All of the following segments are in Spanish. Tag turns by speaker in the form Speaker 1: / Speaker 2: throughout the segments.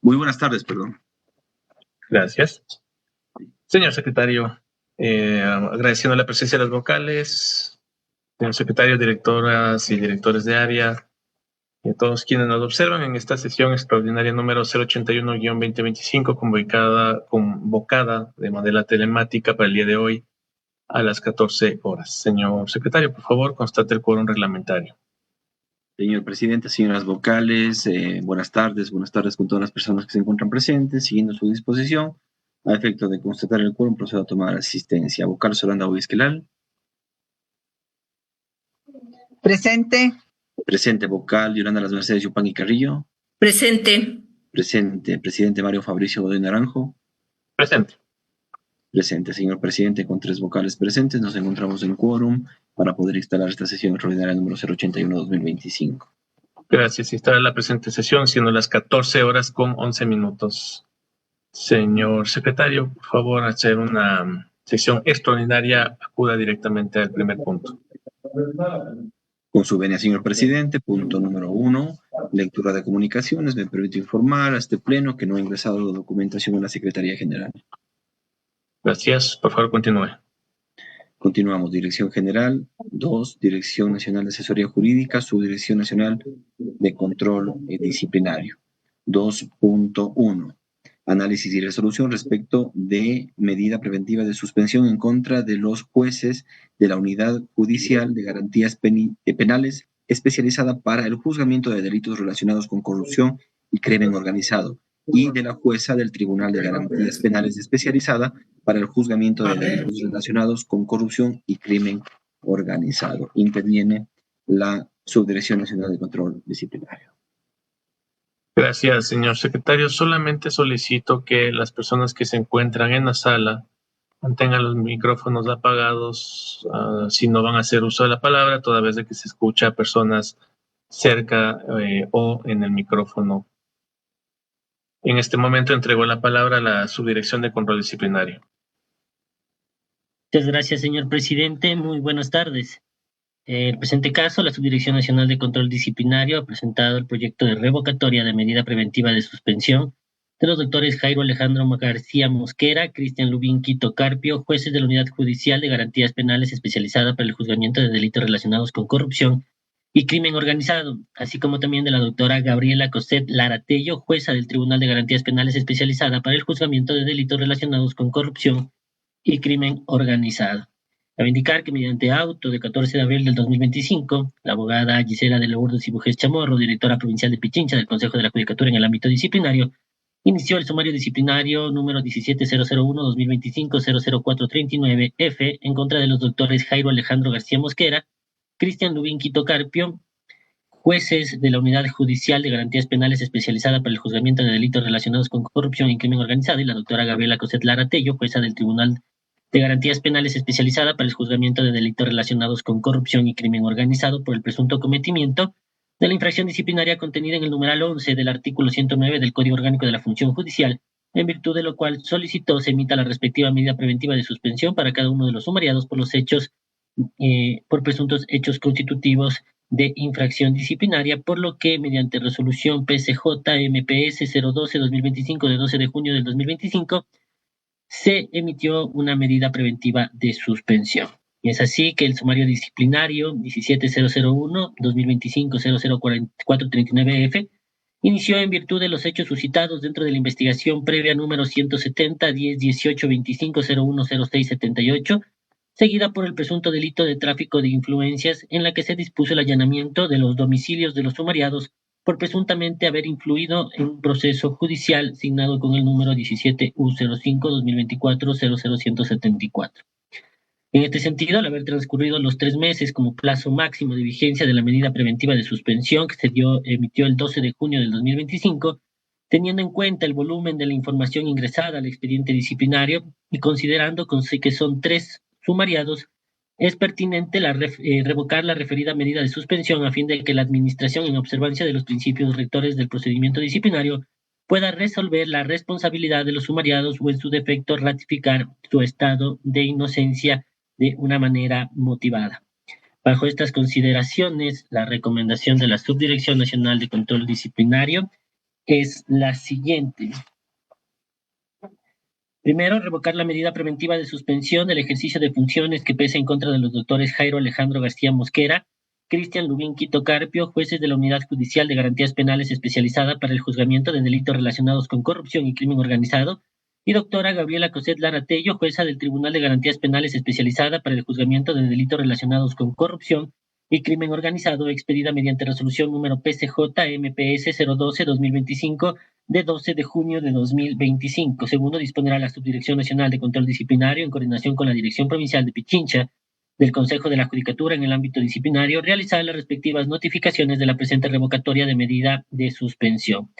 Speaker 1: Muy buenas tardes, perdón.
Speaker 2: Gracias. Señor secretario, agradeciendo la presencia de las vocales, señor secretario, directoras y directores de área, y a todos quienes nos observan en esta sesión extraordinaria número 081-2025, convocada de manera telemática para el día de hoy a las 14 horas. Señor secretario, por favor, constate el quórum reglamentario.
Speaker 1: Señor presidente, señoras vocales, buenas tardes con todas las personas que se encuentran presentes, siguiendo su disposición. A efecto de constatar el quórum, procedo a tomar asistencia. Vocal Solanda Huizquelal.
Speaker 3: Presente.
Speaker 1: Presente. Vocal Yolanda Las Mercedes Yupanqui Carrillo.
Speaker 4: Presente.
Speaker 1: Presente. Presidente Mario Fabricio Godoy Naranjo.
Speaker 2: Presente.
Speaker 1: Presente. Señor presidente, con 3 vocales presentes, nos encontramos en quórum para poder instalar esta sesión extraordinaria número 081-2025.
Speaker 2: Gracias. Instala la presente sesión, siendo las 14 horas con 11 minutos. Señor secretario, por favor, hacer una sesión extraordinaria, acuda directamente al primer punto.
Speaker 1: Con su venia, señor presidente, punto número 1, lectura de comunicaciones. Me permito informar a este pleno que no ha ingresado la documentación en la Secretaría General.
Speaker 2: Gracias. Por favor, continúe.
Speaker 1: Continuamos. Dirección General 2, Dirección Nacional de Asesoría Jurídica, Subdirección Nacional de Control Disciplinario. 2.1. Análisis y resolución respecto de medida preventiva de suspensión en contra de los jueces de la Unidad Judicial de Garantías Penales especializada para el juzgamiento de delitos relacionados con corrupción y crimen organizado, y de la jueza del Tribunal de Garantías Penales especializada para el juzgamiento de delitos relacionados con corrupción y crimen organizado. Interviene la Subdirección Nacional de Control Disciplinario.
Speaker 2: Gracias, señor secretario. Solamente solicito que las personas que se encuentran en la sala mantengan los micrófonos apagados, si no van a hacer uso de la palabra, toda vez de que se escucha a personas cerca o en el micrófono. En este momento entrego la palabra a la Subdirección de Control Disciplinario.
Speaker 5: Muchas gracias, señor presidente. Muy buenas tardes. En el presente caso, la Subdirección Nacional de Control Disciplinario ha presentado el proyecto de revocatoria de medida preventiva de suspensión de los doctores Jairo Alejandro García Mosquera, Cristian Lubín Quito Carpio, jueces de la Unidad Judicial de Garantías Penales especializada para el juzgamiento de delitos relacionados con corrupción y crimen organizado, así como también de la doctora Gabriela Coset Laratello, jueza del Tribunal de Garantías Penales especializada para el juzgamiento de delitos relacionados con corrupción y crimen organizado. Cabe indicar que mediante auto de 14 de abril del 2025, la abogada Gisela de Lourdes y Bujés Chamorro, directora provincial de Pichincha del Consejo de la Judicatura en el ámbito disciplinario, inició el sumario disciplinario número 17001-2025-00439-F en contra de los doctores Jairo Alejandro García Mosquera, Cristian Lubín Quito Carpio, jueces de la Unidad Judicial de Garantías Penales especializada para el juzgamiento de delitos relacionados con corrupción y crimen organizado, y la doctora Gabriela Coset Laratello, jueza del Tribunal de Garantías Penales especializada para el juzgamiento de delitos relacionados con corrupción y crimen organizado por el presunto cometimiento de la infracción disciplinaria contenida en el numeral 11 del artículo 109 del Código Orgánico de la Función Judicial, en virtud de lo cual solicitó se emita la respectiva medida preventiva de suspensión para cada uno de los sumariados por los hechos, por presuntos hechos constitutivos de infracción disciplinaria, por lo que mediante resolución PCJ-MPS 012-2025 de 12 de junio del 2025, se emitió una medida preventiva de suspensión. Y es así que el sumario disciplinario 17001-2025-004439-F inició en virtud de los hechos suscitados dentro de la investigación previa número 170-10-18-25-01-06-78, seguida por el presunto delito de tráfico de influencias, en la que se dispuso el allanamiento de los domicilios de los sumariados por presuntamente haber influido en un proceso judicial signado con el número 17U05-2024-00174. En este sentido, al haber transcurrido los 3 meses como plazo máximo de vigencia de la medida preventiva de suspensión que se emitió el 12 de junio del 2025, teniendo en cuenta el volumen de la información ingresada al expediente disciplinario y considerando que son 3 sumariados, es pertinente revocar la referida medida de suspensión a fin de que la Administración, en observancia de los principios rectores del procedimiento disciplinario, pueda resolver la responsabilidad de los sumariados o, en su defecto, ratificar su estado de inocencia de una manera motivada. Bajo estas consideraciones, la recomendación de la Subdirección Nacional de Control Disciplinario es la siguiente. Primero, revocar la medida preventiva de suspensión del ejercicio de funciones que pesa en contra de los doctores Jairo Alejandro García Mosquera, Cristian Lubín Quito Carpio, jueces de la Unidad Judicial de Garantías Penales especializada para el juzgamiento de delitos relacionados con corrupción y crimen organizado, y doctora Gabriela Coset Lara Tello, jueza del Tribunal de Garantías Penales especializada para el juzgamiento de delitos relacionados con corrupción y crimen organizado, expedida mediante resolución número PCJ-MPS 012-2025 de 12 de junio de 2025. Segundo, disponerá la Subdirección Nacional de Control Disciplinario, en coordinación con la Dirección Provincial de Pichincha del Consejo de la Judicatura en el ámbito disciplinario, realizar las respectivas notificaciones de la presente revocatoria de medida de suspensión.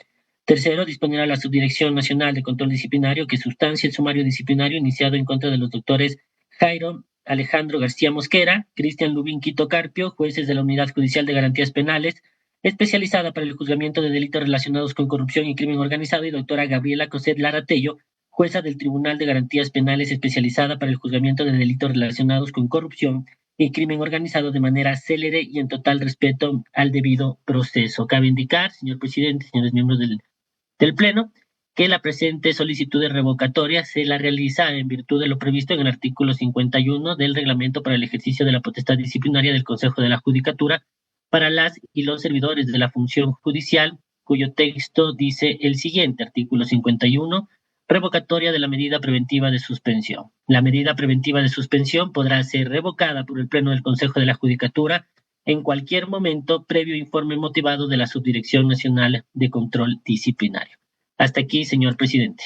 Speaker 5: Tercero, disponerá la Subdirección Nacional de Control Disciplinario que sustancie el sumario disciplinario iniciado en contra de los doctores Jairo Alejandro García Mosquera, Cristian Lubín Quito Carpio, jueces de la Unidad Judicial de Garantías Penales, especializada para el juzgamiento de delitos relacionados con corrupción y crimen organizado, y doctora Gabriela Coset Lara Tello, jueza del Tribunal de Garantías Penales especializada para el juzgamiento de delitos relacionados con corrupción y crimen organizado, de manera célere y en total respeto al debido proceso. Cabe indicar, señor presidente, señores miembros del Pleno, que la presente solicitud de revocatoria se la realiza en virtud de lo previsto en el artículo 51 del Reglamento para el ejercicio de la potestad disciplinaria del Consejo de la Judicatura para las y los servidores de la función judicial, cuyo texto dice el siguiente: artículo 51, revocatoria de la medida preventiva de suspensión. La medida preventiva de suspensión podrá ser revocada por el Pleno del Consejo de la Judicatura en cualquier momento, previo informe motivado de la Subdirección Nacional de Control Disciplinario. Hasta aquí, señor presidente.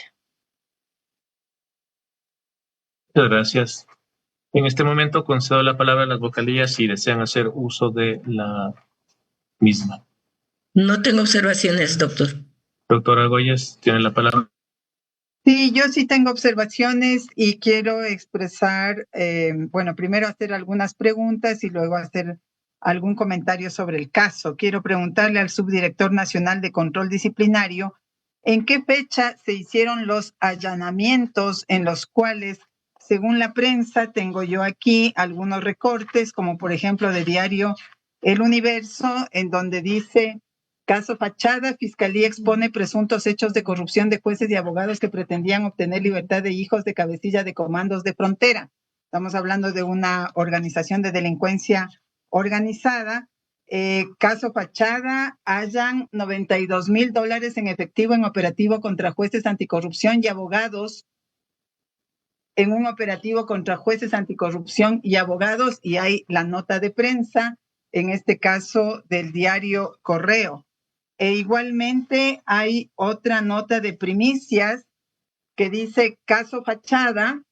Speaker 2: Muchas gracias. En este momento concedo la palabra a las vocalías si desean hacer uso de la misma.
Speaker 4: No tengo observaciones, doctor.
Speaker 2: Doctora Goyes, tiene la palabra.
Speaker 3: Sí, yo sí tengo observaciones y quiero expresar, primero hacer algunas preguntas y luego hacer algún comentario sobre el caso. Quiero preguntarle al subdirector nacional de control disciplinario en qué fecha se hicieron los allanamientos en los cuales, según la prensa, tengo yo aquí algunos recortes, como por ejemplo de diario El Universo, en donde dice: caso Fachada, Fiscalía expone presuntos hechos de corrupción de jueces y abogados que pretendían obtener libertad de hijos de cabecilla de comandos de frontera. Estamos hablando de una organización de delincuencia organizada. Caso Fachada, hallan $92,000 en efectivo en operativo contra jueces anticorrupción y abogados, en un operativo contra jueces anticorrupción y abogados, y hay la nota de prensa, en este caso del diario Correo. E igualmente hay otra nota de primicias que dice: caso Fachada,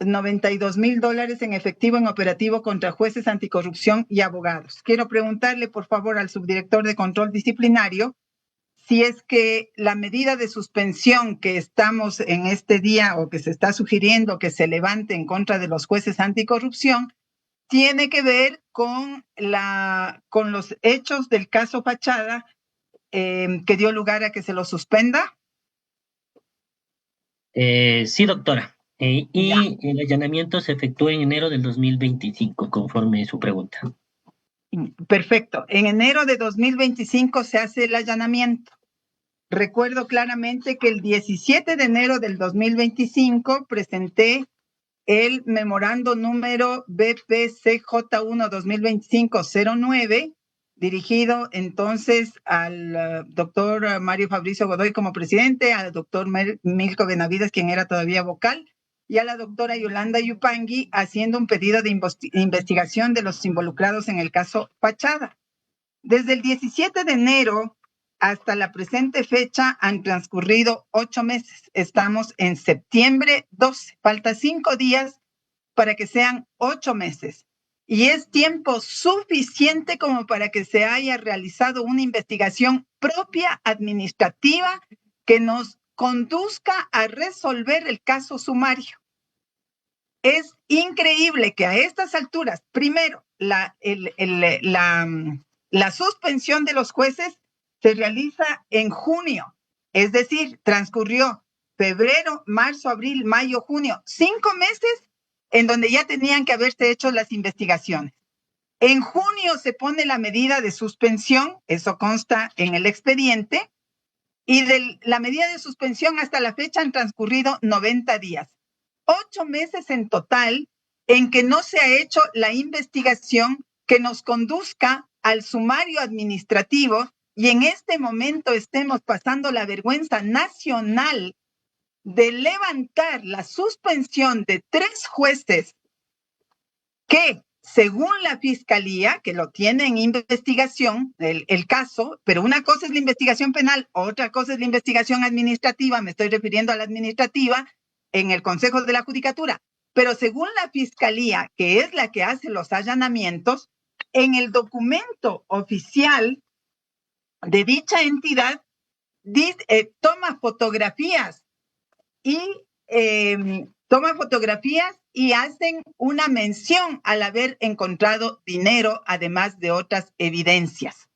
Speaker 3: $92,000 en efectivo en operativo contra jueces anticorrupción y abogados. Quiero preguntarle, por favor, al subdirector de control disciplinario si es que la medida de suspensión que estamos en este día o que se está sugiriendo que se levante en contra de los jueces anticorrupción tiene que ver con los hechos del caso Fachada, que dio lugar a que se lo suspenda.
Speaker 5: Sí, doctora. Y el allanamiento se efectuó en enero del 2025, conforme su pregunta.
Speaker 3: Perfecto. En enero de 2025 se hace el allanamiento. Recuerdo claramente que el 17 de enero del 2025 presenté el memorando número BPCJ1-2025-09, dirigido entonces al doctor Mario Fabricio Godoy como presidente, al doctor Milko Benavides, quien era todavía vocal, y a la doctora Yolanda Yupangui, haciendo un pedido de investigación de los involucrados en el caso Fachada. Desde el 17 de enero hasta la presente fecha han transcurrido 8 meses. Estamos en septiembre 12. Falta 5 días para que sean 8 meses. Y es tiempo suficiente como para que se haya realizado una investigación propia administrativa que nos conduzca a resolver el caso sumario. Es increíble que a estas alturas, primero, la suspensión de los jueces se realiza en junio, es decir, transcurrió febrero, marzo, abril, mayo, junio, 5 meses en donde ya tenían que haberse hecho las investigaciones. En junio se pone la medida de suspensión, eso consta en el expediente, y de la medida de suspensión hasta la fecha han transcurrido 90 días. 8 meses en total en que no se ha hecho la investigación que nos conduzca al sumario administrativo y en este momento estemos pasando la vergüenza nacional de levantar la suspensión de 3 jueces que, según la Fiscalía, que lo tiene en investigación, el caso, pero una cosa es la investigación penal, otra cosa es la investigación administrativa, me estoy refiriendo a la administrativa, en el Consejo de la Judicatura, pero según la Fiscalía, que es la que hace los allanamientos, en el documento oficial de dicha entidad, toma fotografías y hacen una mención al haber encontrado dinero, además de otras evidencias.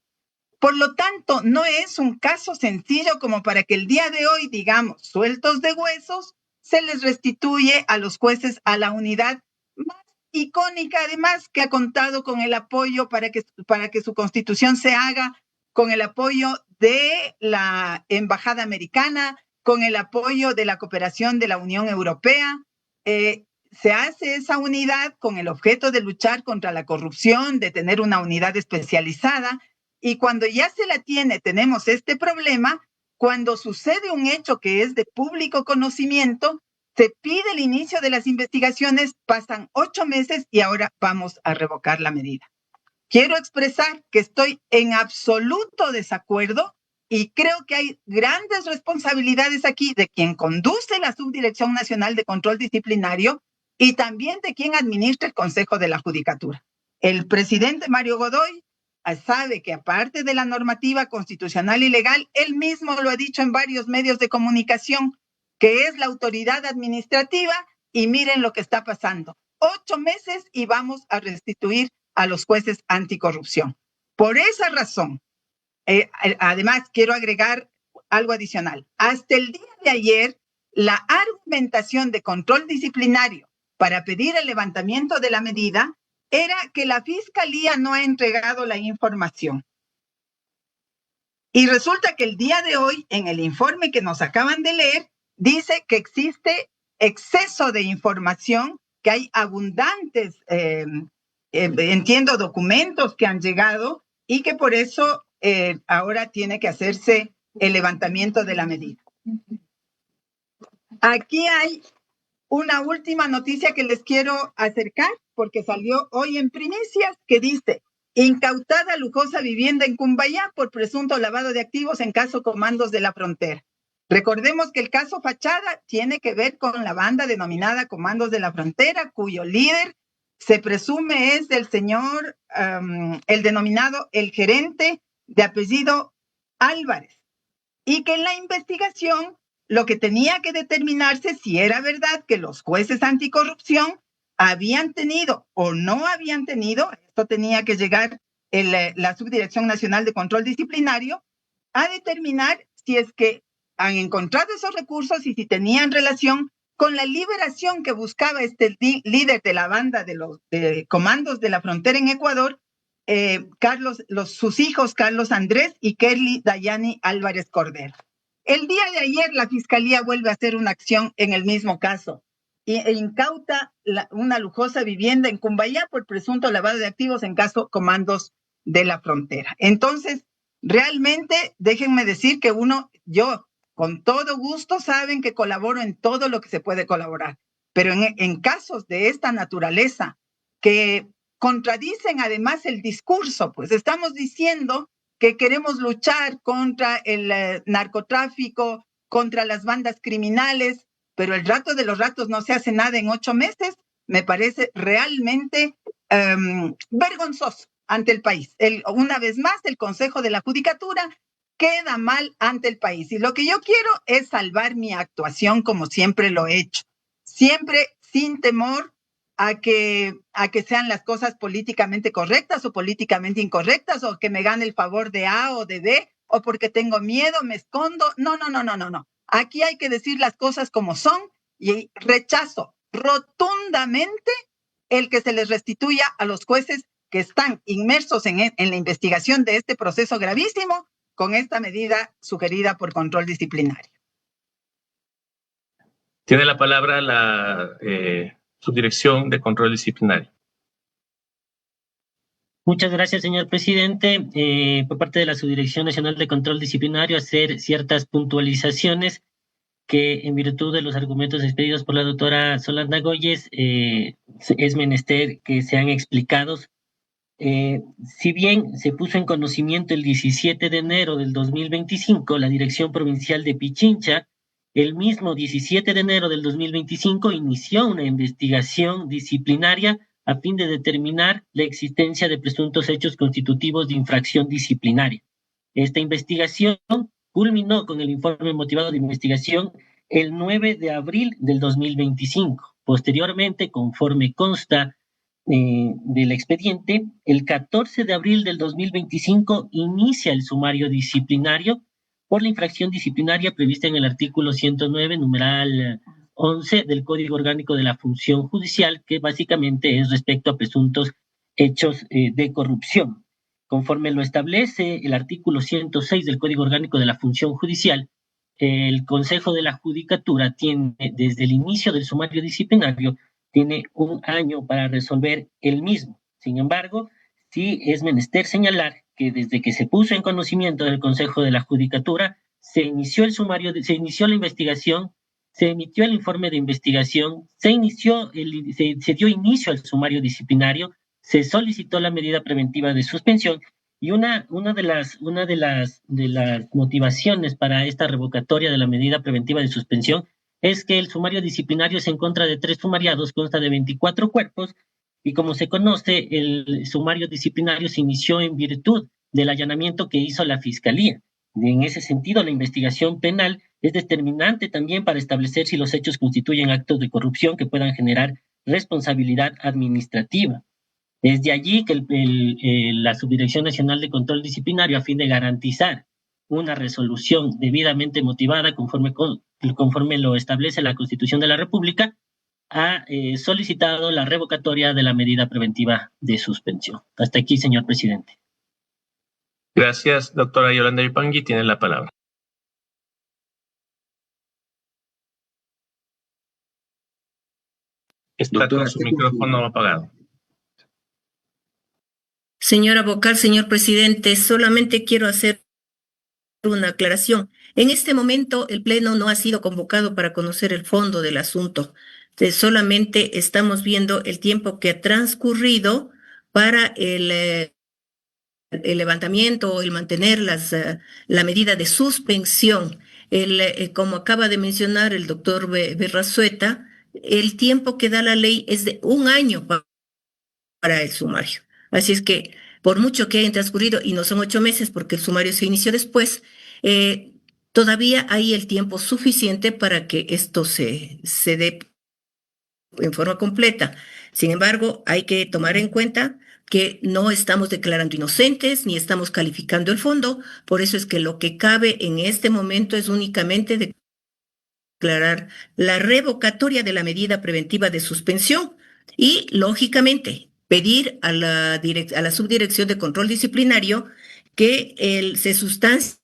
Speaker 3: Por lo tanto, no es un caso sencillo como para que el día de hoy, digamos, sueltos de huesos, se les restituye a los jueces a la unidad más icónica, además, que ha contado con el apoyo para que su constitución se haga, con el apoyo de la Embajada Americana, con el apoyo de la cooperación de la Unión Europea. Se hace esa unidad con el objeto de luchar contra la corrupción, de tener una unidad especializada, y cuando ya se la tiene, tenemos este problema. Cuando sucede un hecho que es de público conocimiento, se pide el inicio de las investigaciones, pasan 8 meses y ahora vamos a revocar la medida. Quiero expresar que estoy en absoluto desacuerdo y creo que hay grandes responsabilidades aquí de quien conduce la Subdirección Nacional de Control Disciplinario y también de quien administra el Consejo de la Judicatura. El presidente Mario Godoy sabe que aparte de la normativa constitucional y legal, él mismo lo ha dicho en varios medios de comunicación, que es la autoridad administrativa, y miren lo que está pasando. 8 meses y vamos a restituir a los jueces anticorrupción. Por esa razón, además quiero agregar algo adicional. Hasta el día de ayer, la argumentación de control disciplinario para pedir el levantamiento de la medida era que la Fiscalía no ha entregado la información. Y resulta que el día de hoy, en el informe que nos acaban de leer, dice que existe exceso de información, que hay abundantes, entiendo, documentos que han llegado y que por eso ahora tiene que hacerse el levantamiento de la medida. Aquí hay una última noticia que les quiero acercar, porque salió hoy en primicias, que dice: incautada lujosa vivienda en Cumbayá por presunto lavado de activos en caso Comandos de la Frontera. Recordemos que el caso Fachada tiene que ver con la banda denominada Comandos de la Frontera, cuyo líder se presume es del señor, el denominado el gerente de apellido Álvarez, y que en la investigación lo que tenía que determinarse si era verdad que los jueces anticorrupción habían tenido o no habían tenido, esto tenía que llegar la Subdirección Nacional de Control Disciplinario a determinar si es que han encontrado esos recursos y si tenían relación con la liberación que buscaba este líder de la banda de Comandos de la Frontera en Ecuador, sus hijos Carlos Andrés y Kerly Dayani Álvarez Cordero. El día de ayer la Fiscalía vuelve a hacer una acción en el mismo caso e incauta una lujosa vivienda en Cumbayá por presunto lavado de activos en caso Comandos de la Frontera. Entonces, realmente, déjenme decir que yo con todo gusto saben que colaboro en todo lo que se puede colaborar, pero en casos de esta naturaleza que contradicen además el discurso, pues estamos diciendo que queremos luchar contra el narcotráfico, contra las bandas criminales, pero el rato de los ratos no se hace nada en 8 meses, me parece realmente vergonzoso ante el país. Una vez más, el Consejo de la Judicatura queda mal ante el país. Y lo que yo quiero es salvar mi actuación como siempre lo he hecho, siempre sin temor a que sean las cosas políticamente correctas o políticamente incorrectas, o que me gane el favor de A o de B, o porque tengo miedo, me escondo. No. Aquí hay que decir las cosas como son y rechazo rotundamente el que se les restituya a los jueces que están inmersos en la investigación de este proceso gravísimo con esta medida sugerida por control disciplinario.
Speaker 2: Tiene la palabra la Subdirección de Control Disciplinario.
Speaker 5: Muchas gracias, señor presidente. Por parte de la Subdirección Nacional de Control Disciplinario, hacer ciertas puntualizaciones que, en virtud de los argumentos expedidos por la doctora Solanda Goyes, es menester que sean explicados. Si bien se puso en conocimiento el 17 de enero del 2025 la Dirección Provincial de Pichincha, el mismo 17 de enero del 2025 inició una investigación disciplinaria a fin de determinar la existencia de presuntos hechos constitutivos de infracción disciplinaria. Esta investigación culminó con el informe motivado de investigación el 9 de abril del 2025. Posteriormente, conforme consta del expediente, el 14 de abril del 2025 inicia el sumario disciplinario por la infracción disciplinaria prevista en el artículo 109, numeral 11 del Código Orgánico de la Función Judicial, que básicamente es respecto a presuntos hechos de corrupción. Conforme lo establece el artículo 106 del Código Orgánico de la Función Judicial, el Consejo de la Judicatura tiene, desde el inicio del sumario disciplinario, tiene 1 año para resolver el mismo. Sin embargo, sí es menester señalar que desde que se puso en conocimiento del Consejo de la Judicatura, se inició el sumario, se inició la investigación, se emitió el informe de investigación, se dio inicio al sumario disciplinario, se solicitó la medida preventiva de suspensión y una de las motivaciones para esta revocatoria de la medida preventiva de suspensión es que el sumario disciplinario es en contra de 3 sumariados, consta de 24 cuerpos, y como se conoce, el sumario disciplinario se inició en virtud del allanamiento que hizo la Fiscalía. En ese sentido, la investigación penal es determinante también para establecer si los hechos constituyen actos de corrupción que puedan generar responsabilidad administrativa. Es de allí que la Subdirección Nacional de Control Disciplinario, a fin de garantizar una resolución debidamente motivada conforme lo establece la Constitución de la República, ha solicitado la revocatoria de la medida preventiva de suspensión. Hasta aquí, señor presidente.
Speaker 2: Gracias, doctora Yolanda Yupangui. Tiene la palabra. Está
Speaker 1: Doctora,
Speaker 2: con su micrófono apagado.
Speaker 4: Señora vocal, señor presidente, solamente quiero hacer una aclaración. En este momento, el Pleno no ha sido convocado para conocer el fondo del asunto. Solamente estamos viendo el tiempo que ha transcurrido para el levantamiento o el mantener la medida de suspensión. Como acaba de mencionar el doctor Berrazueta, el tiempo que da la ley es de 1 año para el sumario. Así es que, por mucho que hayan transcurrido, y no son 8 meses porque el sumario se inició después, todavía hay el tiempo suficiente para que esto se dé en forma completa. Sin embargo, hay que tomar en cuenta que no estamos declarando inocentes ni estamos calificando el fondo. Por eso es que lo que cabe en este momento es únicamente declarar la revocatoria de la medida preventiva de suspensión y, lógicamente, pedir a la Subdirección de Control Disciplinario que se sustancie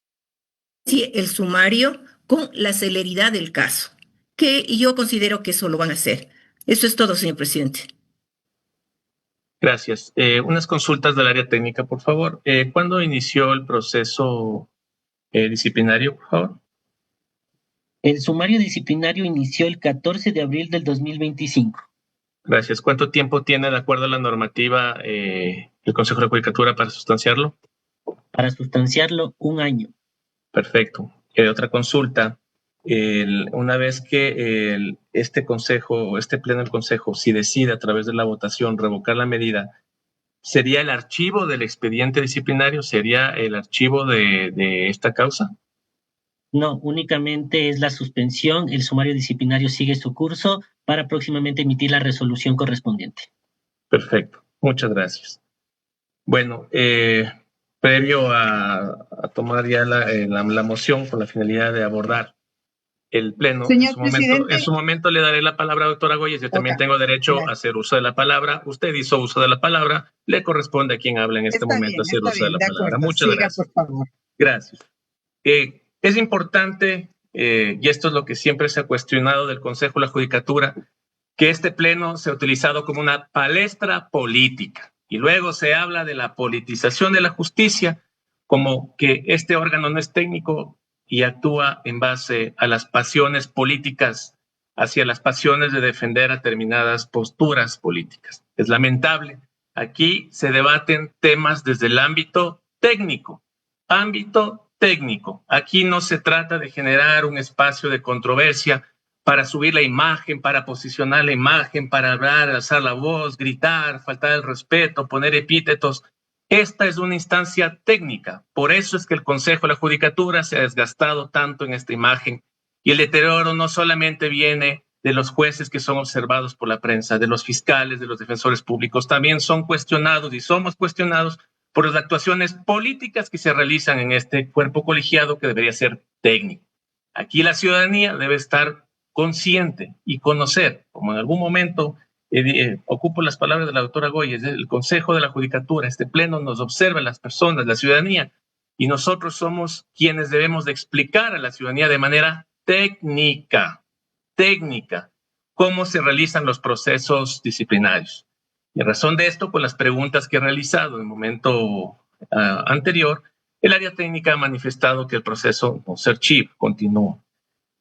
Speaker 4: el sumario con la celeridad del caso, que yo considero que eso lo van a hacer. Eso es todo, señor presidente.
Speaker 2: Gracias. Unas consultas del área técnica, por favor. ¿Cuándo inició el proceso disciplinario, por favor?
Speaker 5: El sumario disciplinario inició el 14 de abril del 2025.
Speaker 2: Gracias. ¿Cuánto tiempo tiene, de acuerdo a la normativa, el Consejo de la Judicatura para sustanciarlo?
Speaker 5: Para sustanciarlo, 1 año.
Speaker 2: Perfecto. Otra consulta. Una vez que este consejo o este pleno del consejo, si decide a través de la votación revocar la medida, ¿sería el archivo del expediente disciplinario? ¿Sería el archivo de esta causa?
Speaker 5: No, únicamente es la suspensión. El sumario disciplinario sigue su curso para próximamente emitir la resolución correspondiente.
Speaker 2: Perfecto. Muchas gracias. Bueno, previo a tomar ya la moción con la finalidad de abordar el pleno, en su momento le daré la palabra a la doctora Goyes. Yo también tengo derecho a hacer uso de la palabra. Usted hizo uso de la palabra. Le corresponde a quien habla en este momento hacer uso de la palabra. Muchas gracias.
Speaker 3: Por favor.
Speaker 2: Gracias. Es importante, y esto es lo que siempre se ha cuestionado del Consejo de la Judicatura, que este pleno se ha utilizado como una palestra política. Y luego se habla de la politización de la justicia, como que este órgano no es técnico y actúa en base a las pasiones políticas, hacia las pasiones de defender a determinadas posturas políticas. Es lamentable. Aquí se debaten temas desde el ámbito técnico. Aquí no se trata de generar un espacio de controversia para subir la imagen, para posicionar la imagen, para hablar, alzar la voz, gritar, faltar el respeto, poner epítetos. Esta es una instancia técnica. Por eso es que el Consejo de la Judicatura se ha desgastado tanto en esta imagen. Y el deterioro no solamente viene de los jueces que son observados por la prensa, de los fiscales, de los defensores públicos, también son cuestionados y somos cuestionados por las actuaciones políticas que se realizan en este cuerpo colegiado que debería ser técnico. Aquí la ciudadanía debe estar consciente y conocer, como en algún momento ocupo las palabras de la doctora Goyes, el Consejo de la Judicatura, este pleno nos observa las personas, la ciudadanía, y nosotros somos quienes debemos de explicar a la ciudadanía de manera técnica, cómo se realizan los procesos disciplinarios. Y en razón de esto, pues las preguntas que he realizado en el momento anterior, el área técnica ha manifestado que el proceso no ser chip continúa.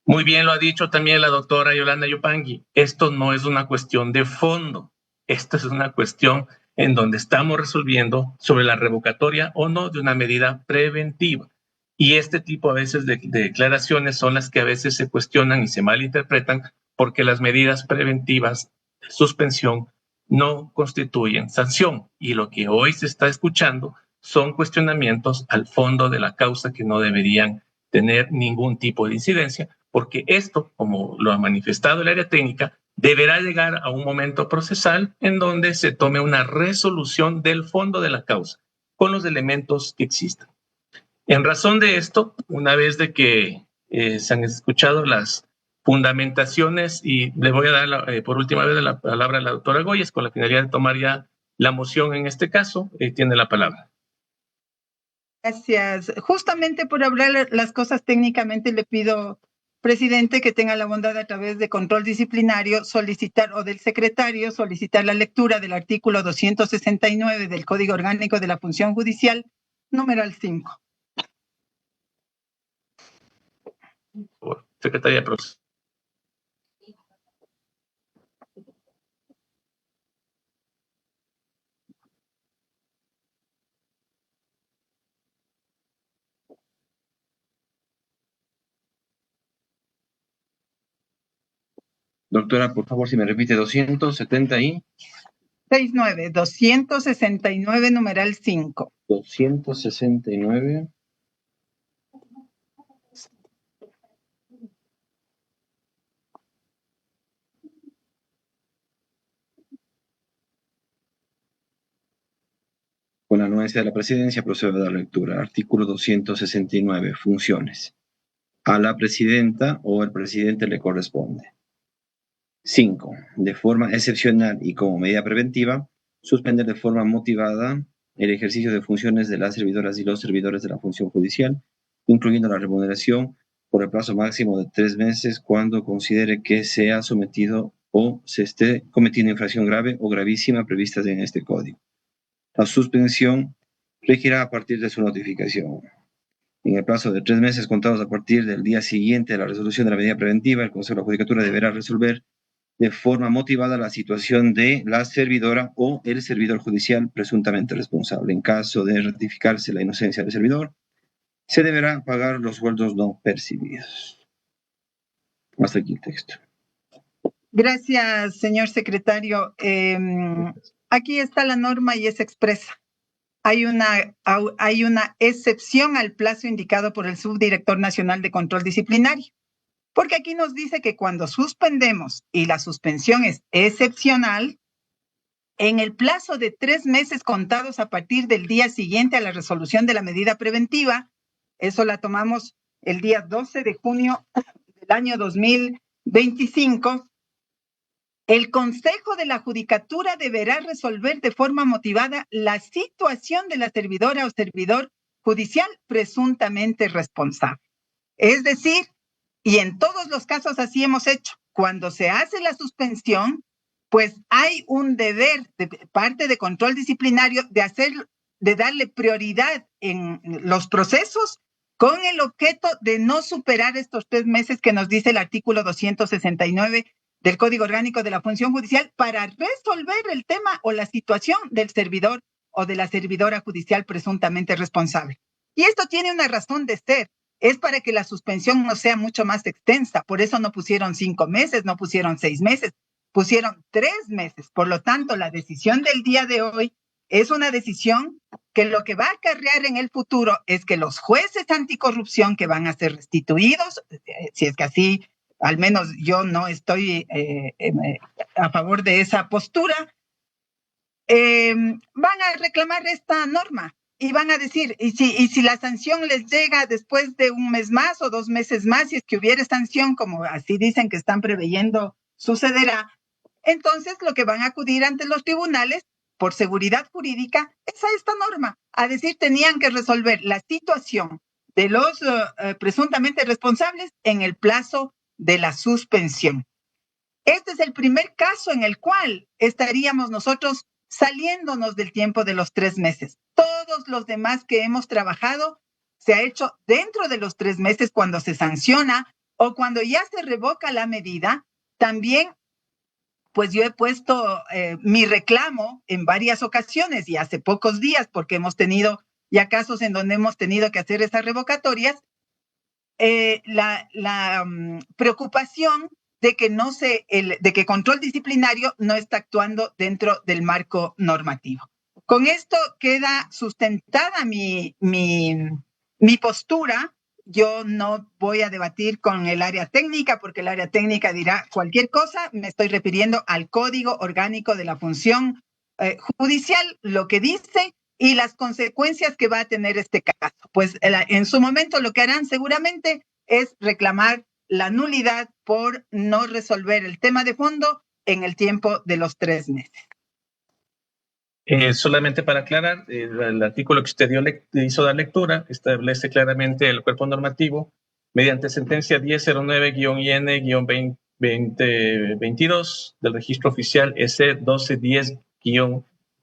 Speaker 2: Muy bien lo ha dicho también la doctora Yolanda Yupangui, esto no es una cuestión de fondo, esto es una cuestión en donde estamos resolviendo sobre la revocatoria o no de una medida preventiva. Y este tipo a veces de declaraciones son las que a veces se cuestionan y se malinterpretan porque las medidas preventivas de suspensión no constituyen sanción. Y lo que hoy se está escuchando son cuestionamientos al fondo de la causa que no deberían tener ningún tipo de incidencia, porque esto, como lo ha manifestado el área técnica, deberá llegar a un momento procesal en donde se tome una resolución del fondo de la causa con los elementos que existan. En razón de esto, una vez de que se han escuchado las fundamentaciones, y le voy a dar por última vez la palabra a la doctora Goyes con la finalidad de tomar ya la moción en este caso, tiene la palabra.
Speaker 3: Gracias. Justamente por hablar las cosas técnicamente, le pido, presidente, que tenga la bondad a través de control disciplinario solicitar, o del secretario, solicitar la lectura del artículo 269 del Código Orgánico de la Función Judicial, numeral 5.
Speaker 2: Secretaria de Procesos.
Speaker 1: Doctora, por favor, si me repite, 270 y...
Speaker 3: 269, numeral 5.
Speaker 1: 269. Con la anuencia de la presidencia procedo a dar lectura. Artículo 269. Funciones. A la presidenta o el presidente le corresponde. 5. De forma excepcional y como medida preventiva, suspender de forma motivada el ejercicio de funciones de las servidoras y los servidores de la función judicial, incluyendo la remuneración por el plazo máximo de 3 meses cuando considere que se ha sometido o se esté cometiendo infracción grave o gravísima previstas en este código. La suspensión regirá a partir de su notificación. En el plazo de 3 meses contados a partir del día siguiente de la resolución de la medida preventiva, el Consejo de la Judicatura deberá resolver de forma motivada la situación de la servidora o el servidor judicial presuntamente responsable. En caso de ratificarse la inocencia del servidor, se deberá pagar los sueldos no percibidos. Hasta aquí el texto.
Speaker 3: Gracias, señor secretario. Aquí está la norma y es expresa. Hay una excepción al plazo indicado por el Subdirector Nacional de Control Disciplinario, porque aquí nos dice que cuando suspendemos y la suspensión es excepcional, en el plazo de 3 meses contados a partir del día siguiente a la resolución de la medida preventiva, eso la tomamos el día 12 de junio del año 2025, el Consejo de la Judicatura deberá resolver de forma motivada la situación de la servidora o servidor judicial presuntamente responsable. Es decir, y en todos los casos así hemos hecho, cuando se hace la suspensión, pues hay un deber de parte de control disciplinario de darle prioridad en los procesos con el objeto de no superar estos 3 meses que nos dice el artículo 269 del Código Orgánico de la Función Judicial para resolver el tema o la situación del servidor o de la servidora judicial presuntamente responsable. Y esto tiene una razón de ser. Es para que la suspensión no sea mucho más extensa. Por eso no pusieron 5 meses, no pusieron 6 meses, pusieron 3 meses. Por lo tanto, la decisión del día de hoy es una decisión que lo que va a acarrear en el futuro es que los jueces anticorrupción que van a ser restituidos, si es que así, al menos yo no estoy a favor de esa postura, van a reclamar esta norma. Y van a decir, y si la sanción les llega después de 1 mes más o 2 meses más, si es que hubiera sanción, como así dicen que están preveyendo sucederá, entonces lo que van a acudir ante los tribunales por seguridad jurídica es a esta norma, a decir tenían que resolver la situación de los presuntamente responsables en el plazo de la suspensión. Este es el primer caso en el cual estaríamos nosotros saliéndonos del tiempo de los 3 meses. Todos los demás que hemos trabajado se ha hecho dentro de los 3 meses cuando se sanciona o cuando ya se revoca la medida. También, pues yo he puesto mi reclamo en varias ocasiones y hace pocos días, porque hemos tenido ya casos en donde hemos tenido que hacer esas revocatorias, la preocupación de que control disciplinario no está actuando dentro del marco normativo. Con esto queda sustentada mi postura. Yo no voy a debatir con el área técnica porque el área técnica dirá cualquier cosa. Me estoy refiriendo al Código Orgánico de la Función Judicial, lo que dice y las consecuencias que va a tener este caso. Pues en su momento lo que harán seguramente es reclamar la nulidad por no resolver el tema de fondo en el tiempo de los 3 meses.
Speaker 2: Solamente para aclarar, el artículo que usted hizo dar lectura establece claramente el cuerpo normativo mediante sentencia 1009-IN-2022 del registro oficial EC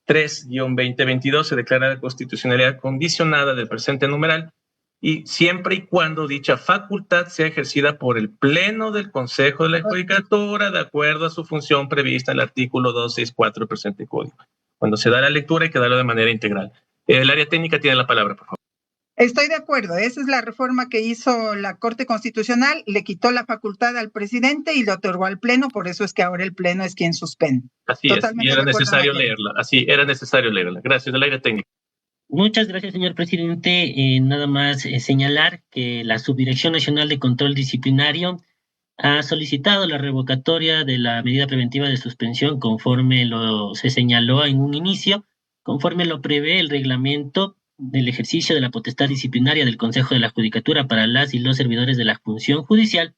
Speaker 2: 1210-3-2022 se declara la constitucionalidad condicionada del presente numeral y siempre y cuando dicha facultad sea ejercida por el Pleno del Consejo de la Judicatura de acuerdo a su función prevista en el artículo 264 del presente código. Cuando se da la lectura hay que darlo de manera integral. El área técnica tiene la palabra, por favor.
Speaker 3: Estoy de acuerdo. Esa es la reforma que hizo la Corte Constitucional. Le quitó la facultad al presidente y le otorgó al Pleno. Por eso es que ahora el Pleno es quien suspende.
Speaker 2: Así totalmente es. Y era necesario leerla. Así, era necesario leerla. Gracias. Del área técnica.
Speaker 5: Muchas gracias, señor presidente. Nada más señalar que la Subdirección Nacional de Control Disciplinario ha solicitado la revocatoria de la medida preventiva de suspensión conforme se señaló en un inicio, conforme lo prevé el reglamento del ejercicio de la potestad disciplinaria del Consejo de la Judicatura para las y los servidores de la función judicial,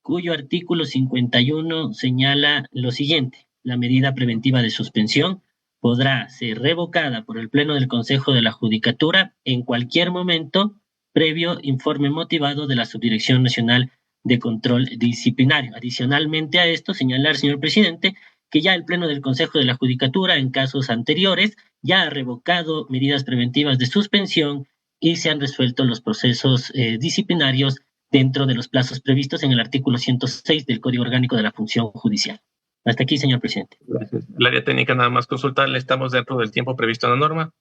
Speaker 5: cuyo artículo 51 señala lo siguiente: la medida preventiva de suspensión podrá ser revocada por el Pleno del Consejo de la Judicatura en cualquier momento, previo informe motivado de la Subdirección Nacional de Control Disciplinario. Adicionalmente a esto, señalar, señor presidente, que ya el Pleno del Consejo de la Judicatura, en casos anteriores, ya ha revocado medidas preventivas de suspensión y se han resuelto los procesos disciplinarios dentro de los plazos previstos en el artículo 106 del Código Orgánico de la Función Judicial. Hasta aquí, señor presidente.
Speaker 2: Gracias. El área técnica nada más consultarle. ¿Estamos dentro del tiempo previsto en la norma?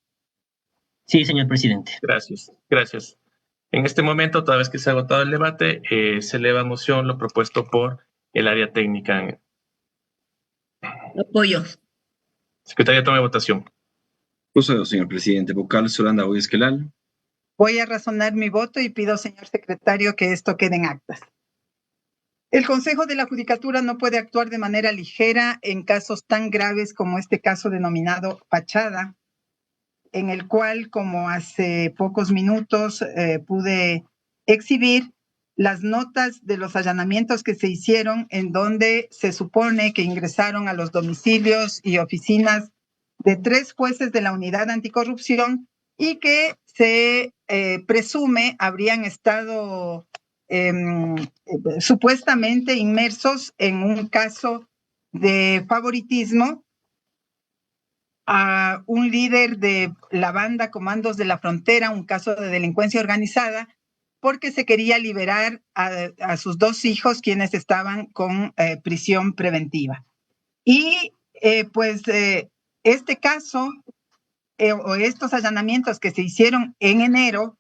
Speaker 5: Sí, señor presidente.
Speaker 2: Gracias. Gracias. En este momento, toda vez que se ha agotado el debate, se eleva a moción lo propuesto por el área técnica.
Speaker 4: Apoyo.
Speaker 2: Secretaria, tome votación.
Speaker 1: Procedo, señor presidente. Vocal Solanda Boy Esquelal.
Speaker 3: Voy a razonar mi voto y pido, señor secretario, que esto quede en actas. El Consejo de la Judicatura no puede actuar de manera ligera en casos tan graves como este caso denominado Fachada, en el cual, como hace pocos minutos pude exhibir las notas de los allanamientos que se hicieron, en donde se supone que ingresaron a los domicilios y oficinas de 3 jueces de la Unidad Anticorrupción y que se presume habrían estado supuestamente inmersos en un caso de favoritismo a un líder de la banda Comandos de la Frontera, un caso de delincuencia organizada, porque se quería liberar a sus dos hijos, quienes estaban con prisión preventiva. Y este caso o estos allanamientos que se hicieron en enero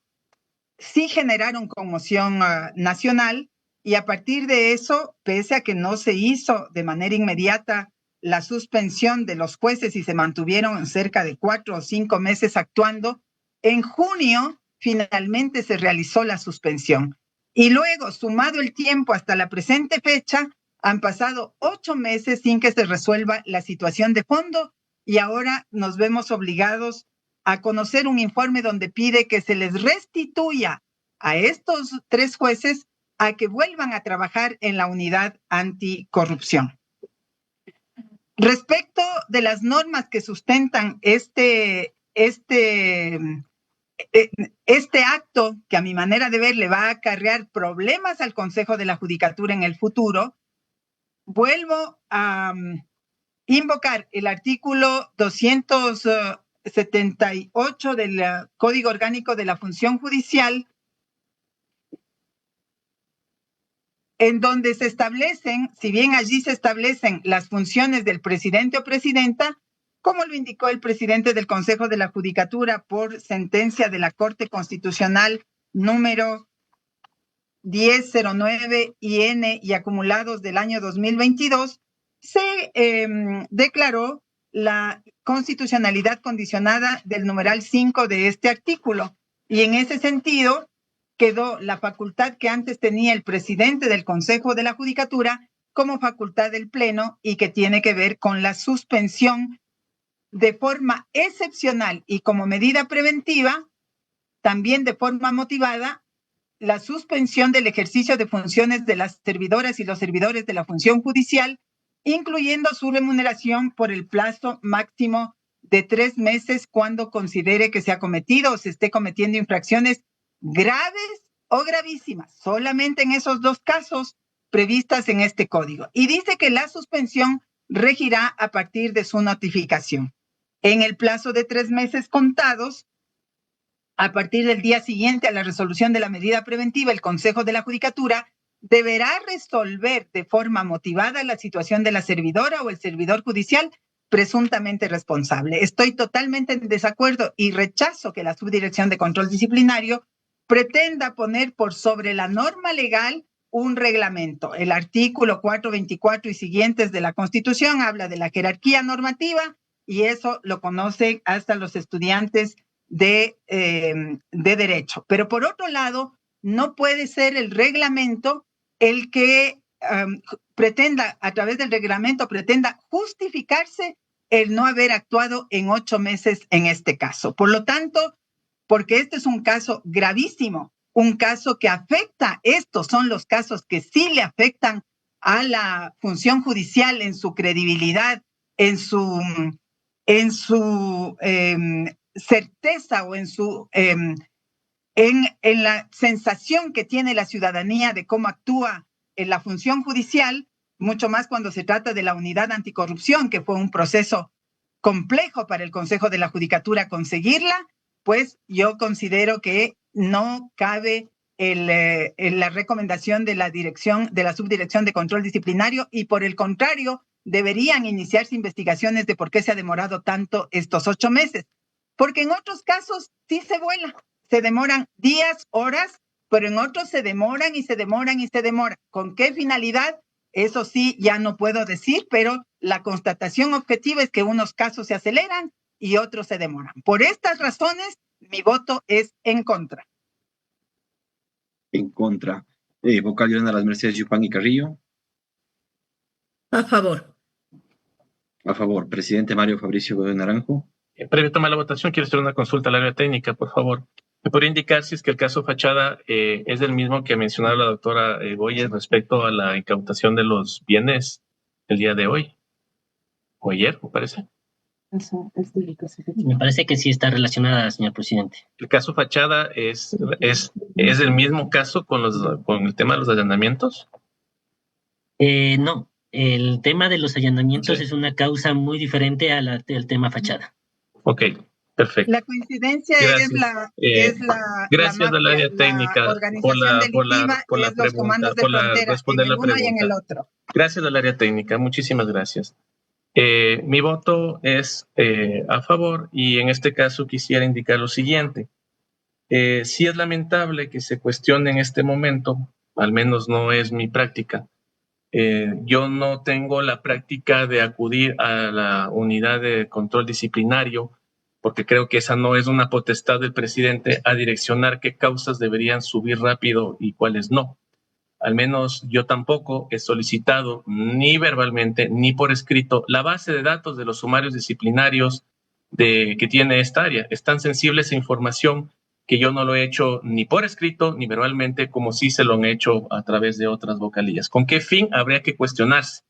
Speaker 3: sí generaron conmoción nacional, y a partir de eso, pese a que no se hizo de manera inmediata la suspensión de los jueces y se mantuvieron cerca de 4 o 5 meses actuando, en junio finalmente se realizó la suspensión. Y luego, sumado el tiempo hasta la presente fecha, han pasado 8 meses sin que se resuelva la situación de fondo, y ahora nos vemos obligados a conocer un informe donde pide que se les restituya a estos 3 jueces a que vuelvan a trabajar en la unidad anticorrupción. Respecto de las normas que sustentan este acto, que a mi manera de ver le va a acarrear problemas al Consejo de la Judicatura en el futuro, vuelvo a invocar el artículo 278 del Código Orgánico de la Función Judicial, en donde se establecen, si bien allí se establecen las funciones del presidente o presidenta, como lo indicó el presidente del Consejo de la Judicatura por sentencia de la Corte Constitucional número 1009 IN y acumulados del año 2022, se declaró la constitucionalidad condicionada del numeral 5 de este artículo, y en ese sentido quedó la facultad que antes tenía el presidente del Consejo de la Judicatura como facultad del Pleno, y que tiene que ver con la suspensión de forma excepcional y como medida preventiva, también de forma motivada, la suspensión del ejercicio de funciones de las servidoras y los servidores de la función judicial, incluyendo su remuneración por el plazo máximo de 3 meses cuando considere que se ha cometido o se esté cometiendo infracciones graves o gravísimas, solamente en esos 2 casos previstas en este código. Y dice que la suspensión regirá a partir de su notificación. En el plazo de 3 meses contados, a partir del día siguiente a la resolución de la medida preventiva, el Consejo de la Judicatura deberá resolver de forma motivada la situación de la servidora o el servidor judicial presuntamente responsable. Estoy totalmente en desacuerdo y rechazo que la Subdirección de Control Disciplinario pretenda poner por sobre la norma legal un reglamento. El artículo 424 y siguientes de la Constitución habla de la jerarquía normativa, y eso lo conocen hasta los estudiantes de derecho. Pero por otro lado, no puede ser el reglamento el que pretenda, a través del reglamento, pretenda justificarse el no haber actuado en 8 meses en este caso. Por lo tanto, porque este es un caso gravísimo, un caso que afecta, estos son los casos que sí le afectan a la función judicial en su credibilidad, en su certeza o en la sensación que tiene la ciudadanía de cómo actúa en la función judicial, mucho más cuando se trata de la unidad anticorrupción, que fue un proceso complejo para el Consejo de la Judicatura conseguirla, pues yo considero que no cabe la recomendación de la dirección, de la Subdirección de Control Disciplinario, y por el contrario, deberían iniciarse investigaciones de por qué se ha demorado tanto estos 8 meses. Porque en otros casos sí se vuela, se demoran días, horas, pero en otros se demoran y se demoran y se demoran. ¿Con qué finalidad? Eso sí, ya no puedo decir, pero la constatación objetiva es que unos casos se aceleran y otros se demoran. Por estas razones, mi voto es en contra.
Speaker 1: En contra. Vocal Yolanda Las Mercedes Yupan y Carrillo.
Speaker 4: A favor.
Speaker 1: A favor. Presidente Mario Fabricio Godoy Naranjo.
Speaker 2: Previo toma la votación, quiero hacer una consulta al área técnica, por favor. ¿Me podría indicar si es que el caso Fachada es el mismo que mencionaba la doctora Boyes respecto a la incautación de los bienes el día de hoy? ¿O ayer, me parece?
Speaker 5: Me parece que sí está relacionada, señor presidente.
Speaker 2: ¿El caso Fachada es el mismo caso con el tema de los allanamientos?
Speaker 5: No, el tema de los allanamientos
Speaker 2: Sí.
Speaker 5: es una causa muy diferente al tema Fachada.
Speaker 2: Ok, perfecto.
Speaker 3: La coincidencia
Speaker 2: Gracias.
Speaker 3: es la
Speaker 2: Gracias
Speaker 3: la
Speaker 2: al
Speaker 3: mafia,
Speaker 2: área
Speaker 3: la
Speaker 2: técnica
Speaker 3: organización delictiva,
Speaker 2: por la
Speaker 3: es los comandos de
Speaker 2: por
Speaker 3: frontera,
Speaker 2: responder
Speaker 3: en el
Speaker 2: la
Speaker 3: uno y en el
Speaker 2: pregunta.
Speaker 3: otro.
Speaker 2: Gracias al área técnica, muchísimas gracias. Mi voto es a favor y en este caso quisiera indicar lo siguiente. Sí es lamentable que se cuestione en este momento, al menos no es mi práctica. Yo no tengo la práctica de acudir a la unidad de control disciplinario porque creo que esa no es una potestad del presidente a direccionar qué causas deberían subir rápido y cuáles no. Al menos yo tampoco he solicitado ni verbalmente ni por escrito la base de datos de los sumarios disciplinarios que tiene esta área. Es tan sensible esa información que yo no lo he hecho ni por escrito ni verbalmente como sí se lo han hecho a través de otras vocalías. ¿Con qué fin? Habría que cuestionarse.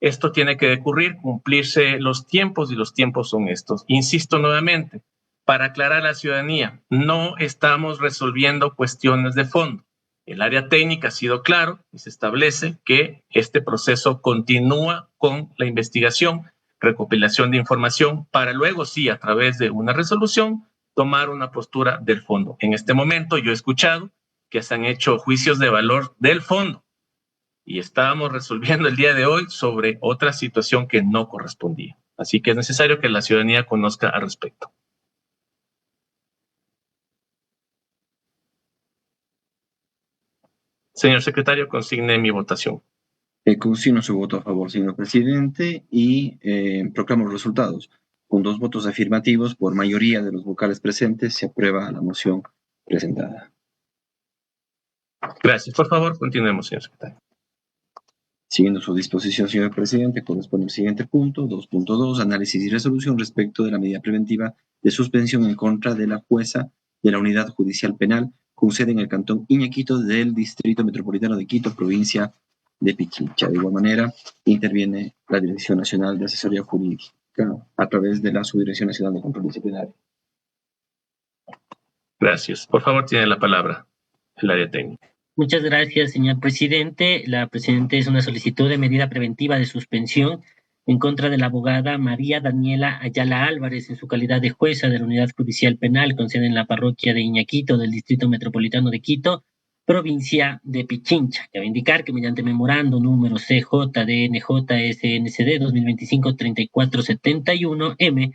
Speaker 2: Esto tiene que ocurrir, cumplirse los tiempos y los tiempos son estos. Insisto nuevamente, para aclarar a la ciudadanía, no estamos resolviendo cuestiones de fondo. El área técnica ha sido claro y se establece que este proceso continúa con la investigación, recopilación de información, para luego sí, a través de una resolución, tomar una postura del fondo. En este momento yo he escuchado que se han hecho juicios de valor del fondo y estábamos resolviendo el día de hoy sobre otra situación que no correspondía. Así que es necesario que la ciudadanía conozca al respecto. Señor secretario, consigne mi votación.
Speaker 1: Consigno su voto a favor, señor presidente, y proclamo los resultados. Con 2 votos afirmativos por mayoría de los vocales presentes, se aprueba la moción presentada.
Speaker 2: Gracias. Por favor, continuemos, señor secretario.
Speaker 1: Siguiendo su disposición, señor presidente, corresponde el siguiente punto, 2.2, análisis y resolución respecto de la medida preventiva de suspensión en contra de la jueza de la Unidad Judicial Penal con sede en el Cantón Iñaquito del Distrito Metropolitano de Quito, provincia de Pichincha. De igual manera, interviene la Dirección Nacional de Asesoría Jurídica a través de la Subdirección Nacional de Control Disciplinario.
Speaker 2: Gracias. Por favor, tiene la palabra el área técnica.
Speaker 5: Muchas gracias, señor presidente. La presente es una solicitud de medida preventiva de suspensión en contra de la abogada María Daniela Ayala Álvarez en su calidad de jueza de la Unidad Judicial Penal con sede en la parroquia de Iñaquito del Distrito Metropolitano de Quito, provincia de Pichincha. Cabe indicar que mediante memorando número CJDNJ-SNCD 2025-3471M,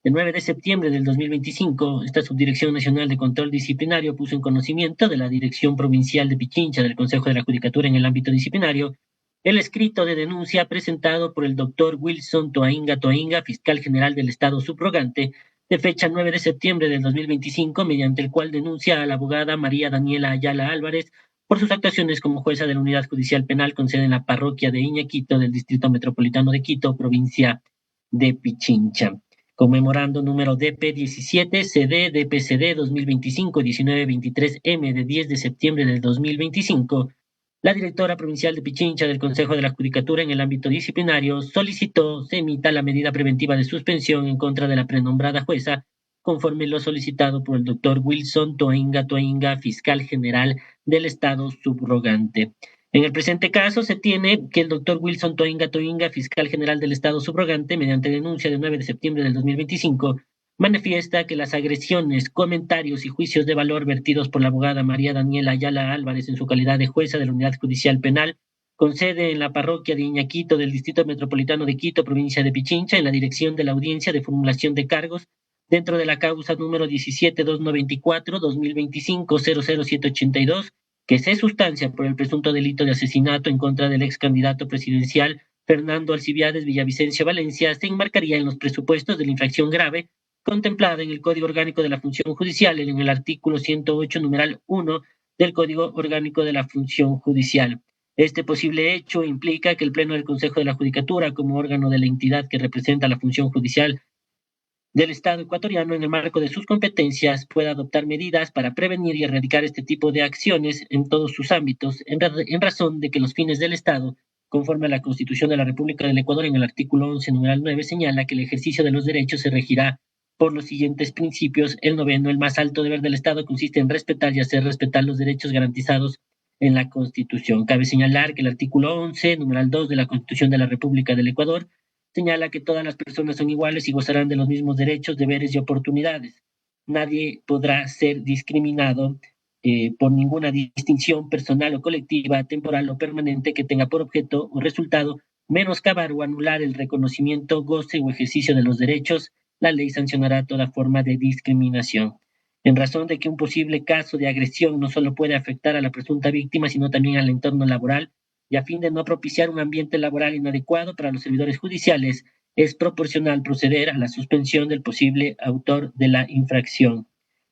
Speaker 5: el 9 de septiembre del 2025, esta Subdirección Nacional de Control Disciplinario puso en conocimiento de la Dirección Provincial de Pichincha del Consejo de la Judicatura en el ámbito disciplinario el escrito de denuncia presentado por el doctor Wilson Toainga Toainga, fiscal general del Estado subrogante, de fecha 9 de septiembre del 2025, mediante el cual denuncia a la abogada María Daniela Ayala Álvarez por sus actuaciones como jueza de la Unidad Judicial Penal con sede en la parroquia de Iñaquito del Distrito Metropolitano de Quito, provincia de Pichincha. Conmemorando número DP17 CD DPCD 2025-1923M de 10 de septiembre del 2025, la directora provincial de Pichincha del Consejo de la Judicatura en el ámbito disciplinario solicitó se emita la medida preventiva de suspensión en contra de la prenombrada jueza, conforme lo solicitado por el doctor Wilson Toainga Toainga, fiscal general del Estado subrogante. En el presente caso se tiene que el doctor Wilson Toainga Toainga, fiscal general del Estado subrogante, mediante denuncia del 9 de septiembre del 2025, manifiesta que las agresiones, comentarios y juicios de valor vertidos por la abogada María Daniela Ayala Álvarez en su calidad de jueza de la Unidad Judicial Penal, con sede en la parroquia de Iñaquito del Distrito Metropolitano de Quito, provincia de Pichincha, en la dirección de la audiencia de formulación de cargos, dentro de la causa número 17-294-2025-00782, que se sustancia por el presunto delito de asesinato en contra del ex candidato presidencial Fernando Alcibiades Villavicencio Valencia, se enmarcaría en los presupuestos de la infracción grave contemplada en el Código Orgánico de la Función Judicial, en el artículo 108, numeral 1 del Código Orgánico de la Función Judicial. Este posible hecho implica que el Pleno del Consejo de la Judicatura, como órgano de la entidad que representa la función judicial del Estado ecuatoriano en el marco de sus competencias, pueda adoptar medidas para prevenir y erradicar este tipo de acciones en todos sus ámbitos, en razón de que los fines del Estado conforme a la Constitución de la República del Ecuador, en el artículo 11, numeral 9, señala que el ejercicio de los derechos se regirá por los siguientes principios. El noveno, el más alto deber del Estado consiste en respetar y hacer respetar los derechos garantizados en la Constitución. Cabe señalar que el artículo 11, numeral 2 de la Constitución de la República del Ecuador señala que todas las personas son iguales y gozarán de los mismos derechos, deberes y oportunidades. Nadie podrá ser discriminado por ninguna distinción personal o colectiva, temporal o permanente que tenga por objeto o resultado menoscabar o anular el reconocimiento, goce o ejercicio de los derechos. La ley sancionará toda forma de discriminación. En razón de que un posible caso de agresión no solo puede afectar a la presunta víctima, sino también al entorno laboral, y a fin de no propiciar un ambiente laboral inadecuado para los servidores judiciales, es proporcional proceder a la suspensión del posible autor de la infracción.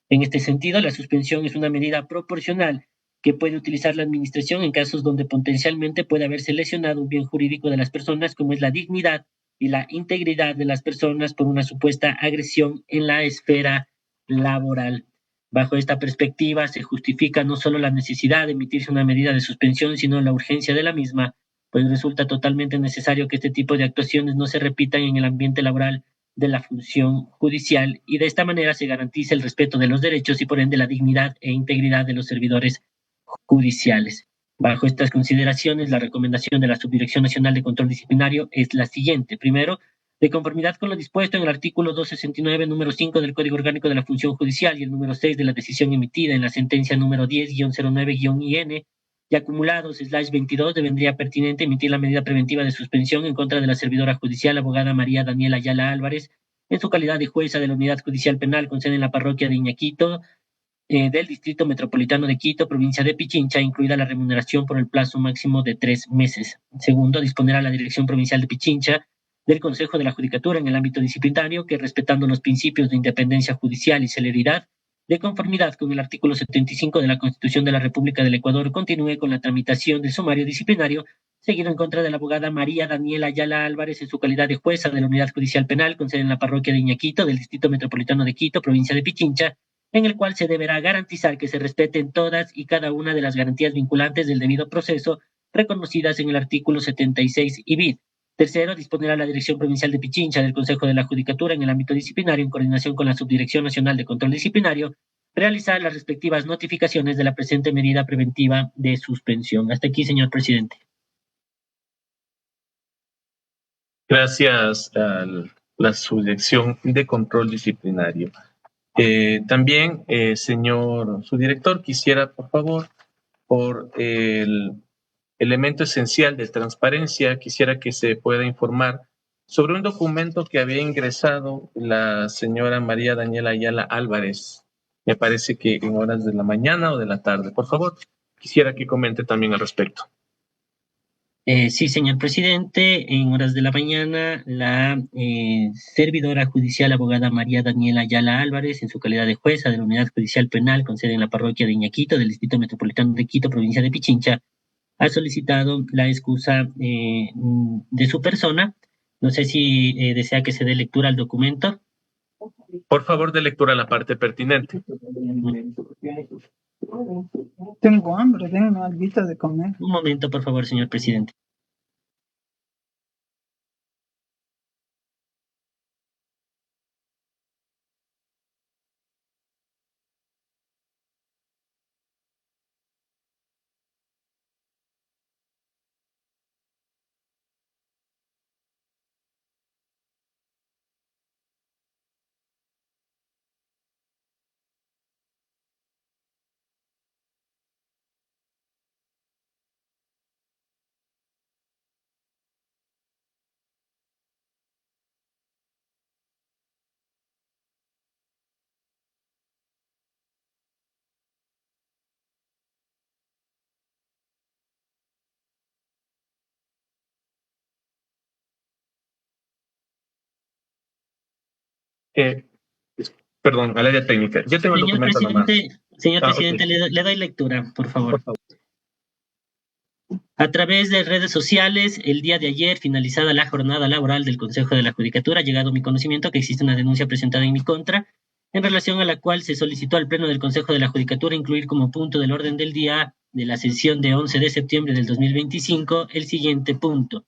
Speaker 5: En este sentido, la suspensión es una medida proporcional que puede utilizar la administración en casos donde potencialmente puede haberse lesionado un bien jurídico de las personas, como es la dignidad y la integridad de las personas por una supuesta agresión en la esfera laboral. Bajo esta perspectiva, se justifica no solo la necesidad de emitirse una medida de suspensión, sino la urgencia de la misma, pues resulta totalmente necesario que este tipo de actuaciones no se repitan en el ambiente laboral de la función judicial, y de esta manera se garantiza el respeto de los derechos y por ende la dignidad e integridad de los servidores judiciales. Bajo estas consideraciones, la recomendación de la Subdirección Nacional de Control Disciplinario es la siguiente. Primero, de conformidad con lo dispuesto en el artículo 269, número 5 del Código Orgánico de la Función Judicial y el número 6 de la decisión emitida en la sentencia número 10-09-IN y acumulados /22, devendría pertinente emitir la medida preventiva de suspensión en contra de la servidora judicial, abogada María Daniela Ayala Álvarez, en su calidad de jueza de la Unidad Judicial Penal con sede en la parroquia de Iñaquito, del Distrito Metropolitano de Quito, provincia de Pichincha, incluida la remuneración por el plazo máximo de 3 meses. Segundo, disponer a la Dirección Provincial de Pichincha del Consejo de la Judicatura en el ámbito disciplinario que, respetando los principios de independencia judicial y celeridad, de conformidad con el artículo 75 de la Constitución de la República del Ecuador, continúe con la tramitación del sumario disciplinario seguido en contra de la abogada María Daniela Ayala Álvarez en su calidad de jueza de la Unidad Judicial Penal con sede en la parroquia de Iñaquito, del Distrito Metropolitano de Quito, provincia de Pichincha, en el cual se deberá garantizar que se respeten todas y cada una de las garantías vinculantes del debido proceso reconocidas en el artículo 76 y bis. Tercero, disponer a la Dirección Provincial de Pichincha del Consejo de la Judicatura en el ámbito disciplinario, en coordinación con la Subdirección Nacional de Control Disciplinario, realizar las respectivas notificaciones de la presente medida preventiva de suspensión. Hasta aquí, señor presidente.
Speaker 2: Gracias a la Subdirección de Control Disciplinario. También, señor subdirector, quisiera, por favor, por el elemento esencial de transparencia, quisiera que se pueda informar sobre un documento que había ingresado la señora María Daniela Ayala Álvarez. Me parece que en horas de la mañana o de la tarde. Por favor, quisiera que comente también al respecto.
Speaker 5: Sí, señor presidente, en horas de la mañana, la servidora judicial abogada María Daniela Ayala Álvarez, en su calidad de jueza de la Unidad Judicial Penal con sede en la parroquia de Iñaquito, del Distrito Metropolitano de Quito, provincia de Pichincha, ha solicitado la excusa de su persona. No sé si desea que se dé lectura al documento.
Speaker 2: Por favor, de lectura a la parte pertinente.
Speaker 3: Tengo hambre, tengo algo de comer.
Speaker 5: Un momento, por favor, señor presidente.
Speaker 2: Perdón, al área técnica. Yo tengo el documento nomás.
Speaker 5: Señor presidente, okay. Le doy lectura, por favor. A través de redes sociales, el día de ayer, finalizada la jornada laboral del Consejo de la Judicatura, ha llegado a mi conocimiento que existe una denuncia presentada en mi contra, en relación a la cual se solicitó al Pleno del Consejo de la Judicatura incluir como punto del orden del día de la sesión de 11 de septiembre del 2025 el siguiente punto: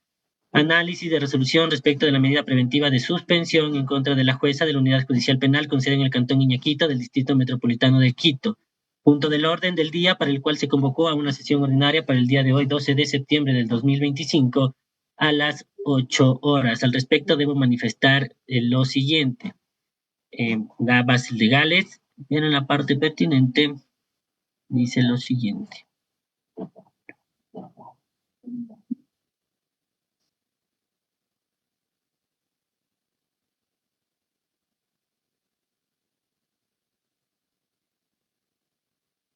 Speaker 5: análisis de resolución respecto de la medida preventiva de suspensión en contra de la jueza de la Unidad Judicial Penal con sede en el Cantón Iñaquito del Distrito Metropolitano de Quito. Punto del orden del día para el cual se convocó a una sesión ordinaria para el día de hoy, 12 de septiembre del 2025, a las 8 horas. Al respecto, debo manifestar lo siguiente. Las bases legales, en la parte pertinente, dice lo siguiente.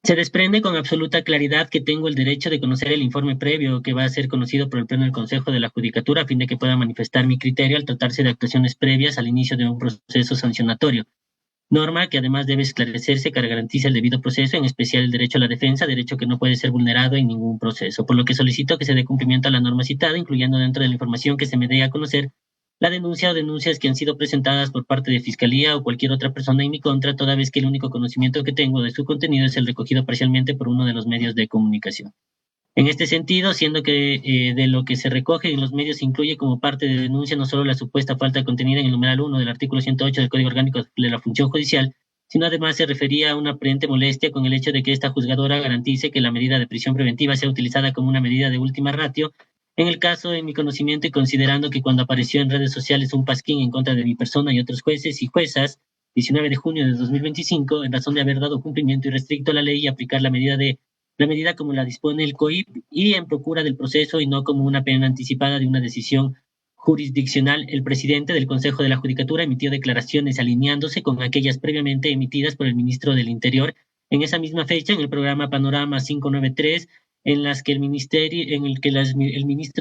Speaker 5: Se desprende con absoluta claridad que tengo el derecho de conocer el informe previo que va a ser conocido por el Pleno del Consejo de la Judicatura a fin de que pueda manifestar mi criterio al tratarse de actuaciones previas al inicio de un proceso sancionatorio. Norma que además debe esclarecerse que garantiza el debido proceso, en especial el derecho a la defensa, derecho que no puede ser vulnerado en ningún proceso, por lo que solicito que se dé cumplimiento a la norma citada, incluyendo dentro de la información que se me dé a conocer la denuncia o denuncias que han sido presentadas por parte de Fiscalía o cualquier otra persona en mi contra, toda vez que el único conocimiento que tengo de su contenido es el recogido parcialmente por uno de los medios de comunicación. En este sentido, siendo que de lo que se recoge en los medios incluye como parte de denuncia no solo la supuesta falta contenida en el numeral 1 del artículo 108 del Código Orgánico de la Función Judicial, sino además se refería a una aparente molestia con el hecho de que esta juzgadora garantice que la medida de prisión preventiva sea utilizada como una medida de última ratio. En el caso, en mi conocimiento y considerando que cuando apareció en redes sociales un pasquín en contra de mi persona y otros jueces y juezas, 19 de junio de 2025, en razón de haber dado cumplimiento irrestricto a la ley y aplicar la medida como la dispone el COIP y en procura del proceso y no como una pena anticipada de una decisión jurisdiccional, el presidente del Consejo de la Judicatura emitió declaraciones alineándose con aquellas previamente emitidas por el ministro del Interior en esa misma fecha en el programa Panorama 593, en las que el ministro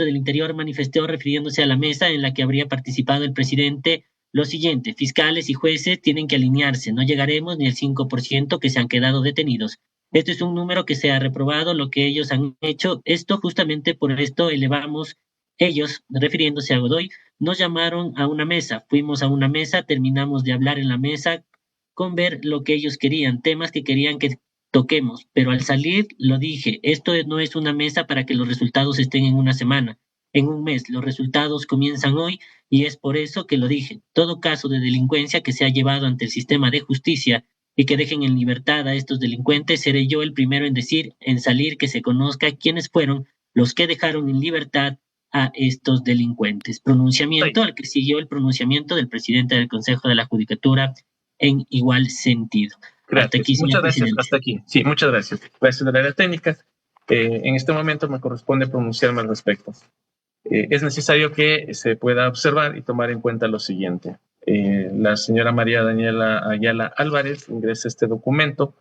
Speaker 5: del Interior manifestó, refiriéndose a la mesa en la que habría participado el presidente, lo siguiente: fiscales y jueces tienen que alinearse, no llegaremos ni al 5% que se han quedado detenidos. Esto es un número que se ha reprobado lo que ellos han hecho. Esto justamente por esto elevamos, ellos, refiriéndose a Godoy, nos llamaron a una mesa. Fuimos a una mesa, terminamos de hablar en la mesa con ver lo que ellos querían, temas que querían que toquemos. Pero al salir lo dije, esto no es una mesa para que los resultados estén en una semana, en un mes. Los resultados comienzan hoy y es por eso que lo dije. Todo caso de delincuencia que se ha llevado ante el sistema de justicia y que dejen en libertad a estos delincuentes, seré yo el primero en decir, en salir, que se conozca quiénes fueron los que dejaron en libertad a estos delincuentes. Pronunciamiento al que siguió el pronunciamiento del presidente del Consejo de la Judicatura en igual sentido.
Speaker 2: Gracias.
Speaker 5: Hasta aquí,
Speaker 2: muchas gracias.
Speaker 5: Presidente.
Speaker 2: Hasta aquí. Sí, muchas gracias. Gracias del área técnica. En este momento me corresponde pronunciarme al respecto. Es necesario que se pueda observar y tomar en cuenta lo siguiente. La señora María Daniela Ayala Álvarez ingresa este documento,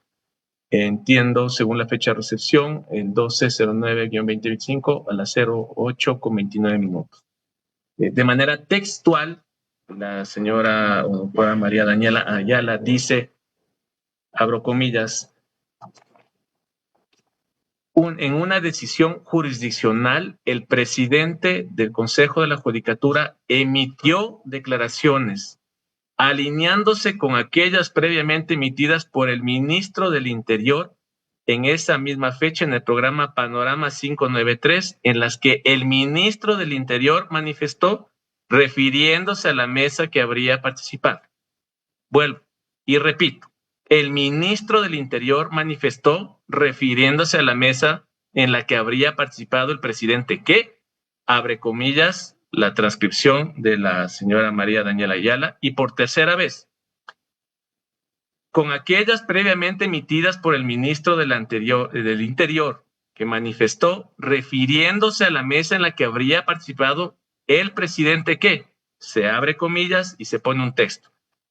Speaker 2: entiendo, según la fecha de recepción, el 1209-2025 a las 08:29. De manera textual, la señora o doctora María Daniela Ayala dice, abro comillas, en una decisión jurisdiccional, el presidente del Consejo de la Judicatura emitió declaraciones alineándose con aquellas previamente emitidas por el ministro del Interior en esa misma fecha en el programa Panorama 593, en las que el ministro del Interior manifestó refiriéndose a la mesa que habría participado. Vuelvo y repito. El ministro del Interior manifestó refiriéndose a la mesa en la que habría participado el presidente que, abre comillas, la transcripción de la señora María Daniela Ayala, y por tercera vez, con aquellas previamente emitidas por el ministro del Interior que manifestó refiriéndose a la mesa en la que habría participado el presidente que, se abre comillas y se pone un texto.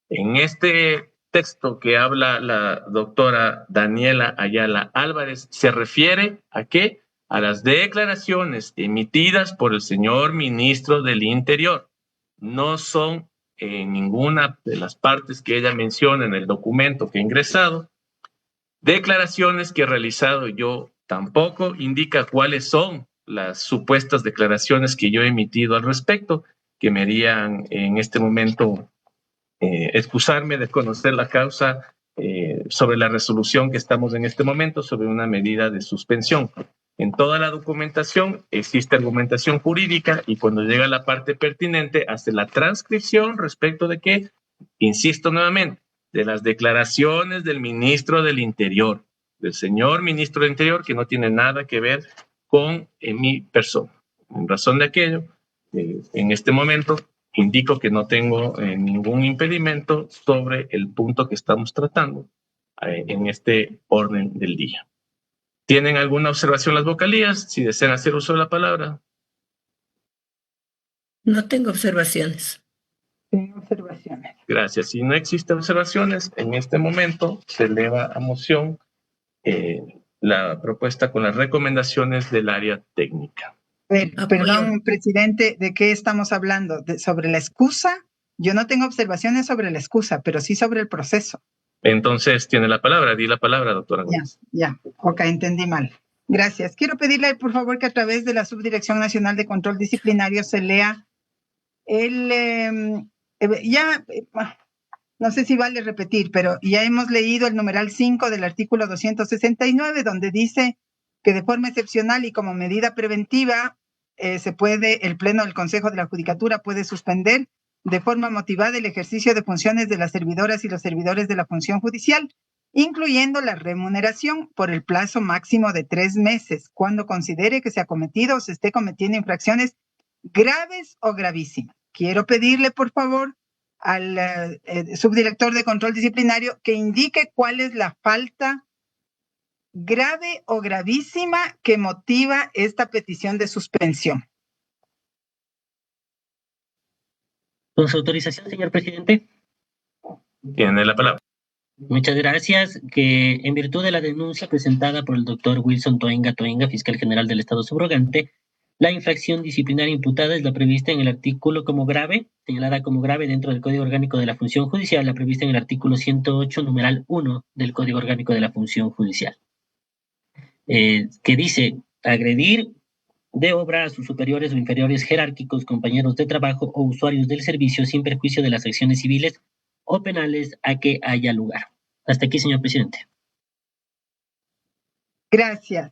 Speaker 2: En este texto que habla la doctora Daniela Ayala Álvarez, se refiere a qué? A las declaraciones emitidas por el señor ministro del Interior. No son en ninguna de las partes que ella menciona en el documento que ha ingresado. Declaraciones que he realizado yo tampoco indica cuáles son las supuestas declaraciones que yo he emitido al respecto, que me harían en este momento excusarme de conocer la causa sobre la resolución que estamos en este momento sobre una medida de suspensión. En toda la documentación existe argumentación jurídica y cuando llega la parte pertinente hace la transcripción respecto de que, insisto nuevamente, de las declaraciones del ministro del Interior, del señor ministro del Interior, que no tiene nada que ver con mi persona. En razón de aquello, en este momento indico que no tengo ningún impedimento sobre el punto que estamos tratando en este orden del día. ¿Tienen alguna observación las vocalías? Si desean hacer uso de la palabra.
Speaker 4: No tengo observaciones.
Speaker 3: Tengo observaciones.
Speaker 2: Gracias. Si no existen observaciones, en este momento se eleva a moción la propuesta con las recomendaciones del área técnica.
Speaker 3: Perdón, presidente, ¿de qué estamos hablando? ¿Sobre la excusa? Yo no tengo observaciones sobre la excusa, pero sí sobre el proceso.
Speaker 2: Entonces, tiene la palabra. Di la palabra, doctora.
Speaker 3: Ya. Ok, entendí mal. Gracias. Quiero pedirle, por favor, que a través de la Subdirección Nacional de Control Disciplinario se lea no sé si vale repetir, pero ya hemos leído el numeral 5 del artículo 269, donde dice que de forma excepcional y como medida preventiva el Pleno del Consejo de la Judicatura puede suspender de forma motivada el ejercicio de funciones de las servidoras y los servidores de la función judicial, incluyendo la remuneración por el plazo máximo de 3 meses, cuando considere que se ha cometido o se esté cometiendo infracciones graves o gravísimas. Quiero pedirle, por favor, al subdirector de control disciplinario que indique cuál es la falta grave o gravísima que motiva esta petición de suspensión.
Speaker 5: Con su autorización, señor presidente.
Speaker 2: Tiene la palabra.
Speaker 5: Muchas gracias. Que en virtud de la denuncia presentada por el doctor Wilson Toinga, fiscal general del Estado subrogante, la infracción disciplinaria imputada es la prevista en el artículo como grave, señalada como grave dentro del Código Orgánico de la Función Judicial, la prevista en el artículo 108, numeral 1 del Código Orgánico de la Función Judicial, que dice agredir de obra a sus superiores o inferiores jerárquicos, compañeros de trabajo o usuarios del servicio sin perjuicio de las acciones civiles o penales a que haya lugar. Hasta aquí, señor presidente.
Speaker 3: Gracias.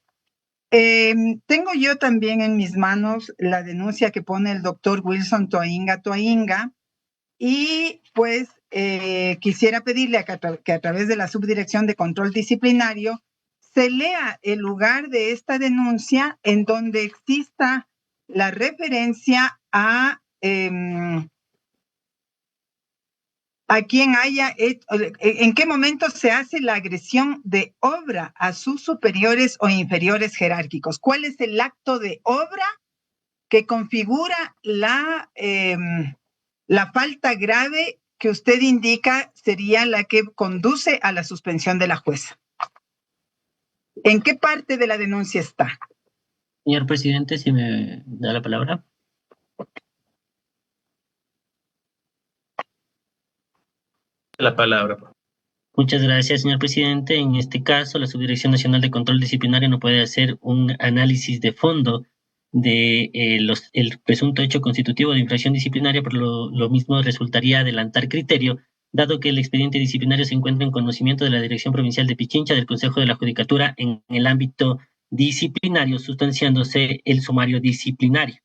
Speaker 3: Tengo yo también en mis manos la denuncia que pone el doctor Wilson Toinga, y pues quisiera pedirle que a través de la Subdirección de Control Disciplinario se lea el lugar de esta denuncia en donde exista la referencia a quien haya hecho, en qué momento se hace la agresión de obra a sus superiores o inferiores jerárquicos. ¿Cuál es el acto de obra que configura la falta grave que usted indica sería la que conduce a la suspensión de la jueza? ¿En qué parte de la denuncia está?
Speaker 5: Señor presidente, si me da la palabra.
Speaker 2: La palabra.
Speaker 5: Muchas gracias, señor presidente. En este caso, la Subdirección Nacional de Control Disciplinario no puede hacer un análisis de fondo de el presunto hecho constitutivo de infracción disciplinaria, por lo mismo resultaría adelantar criterio, dado que el expediente disciplinario se encuentra en conocimiento de la Dirección Provincial de Pichincha del Consejo de la Judicatura en el ámbito disciplinario, sustanciándose el sumario disciplinario.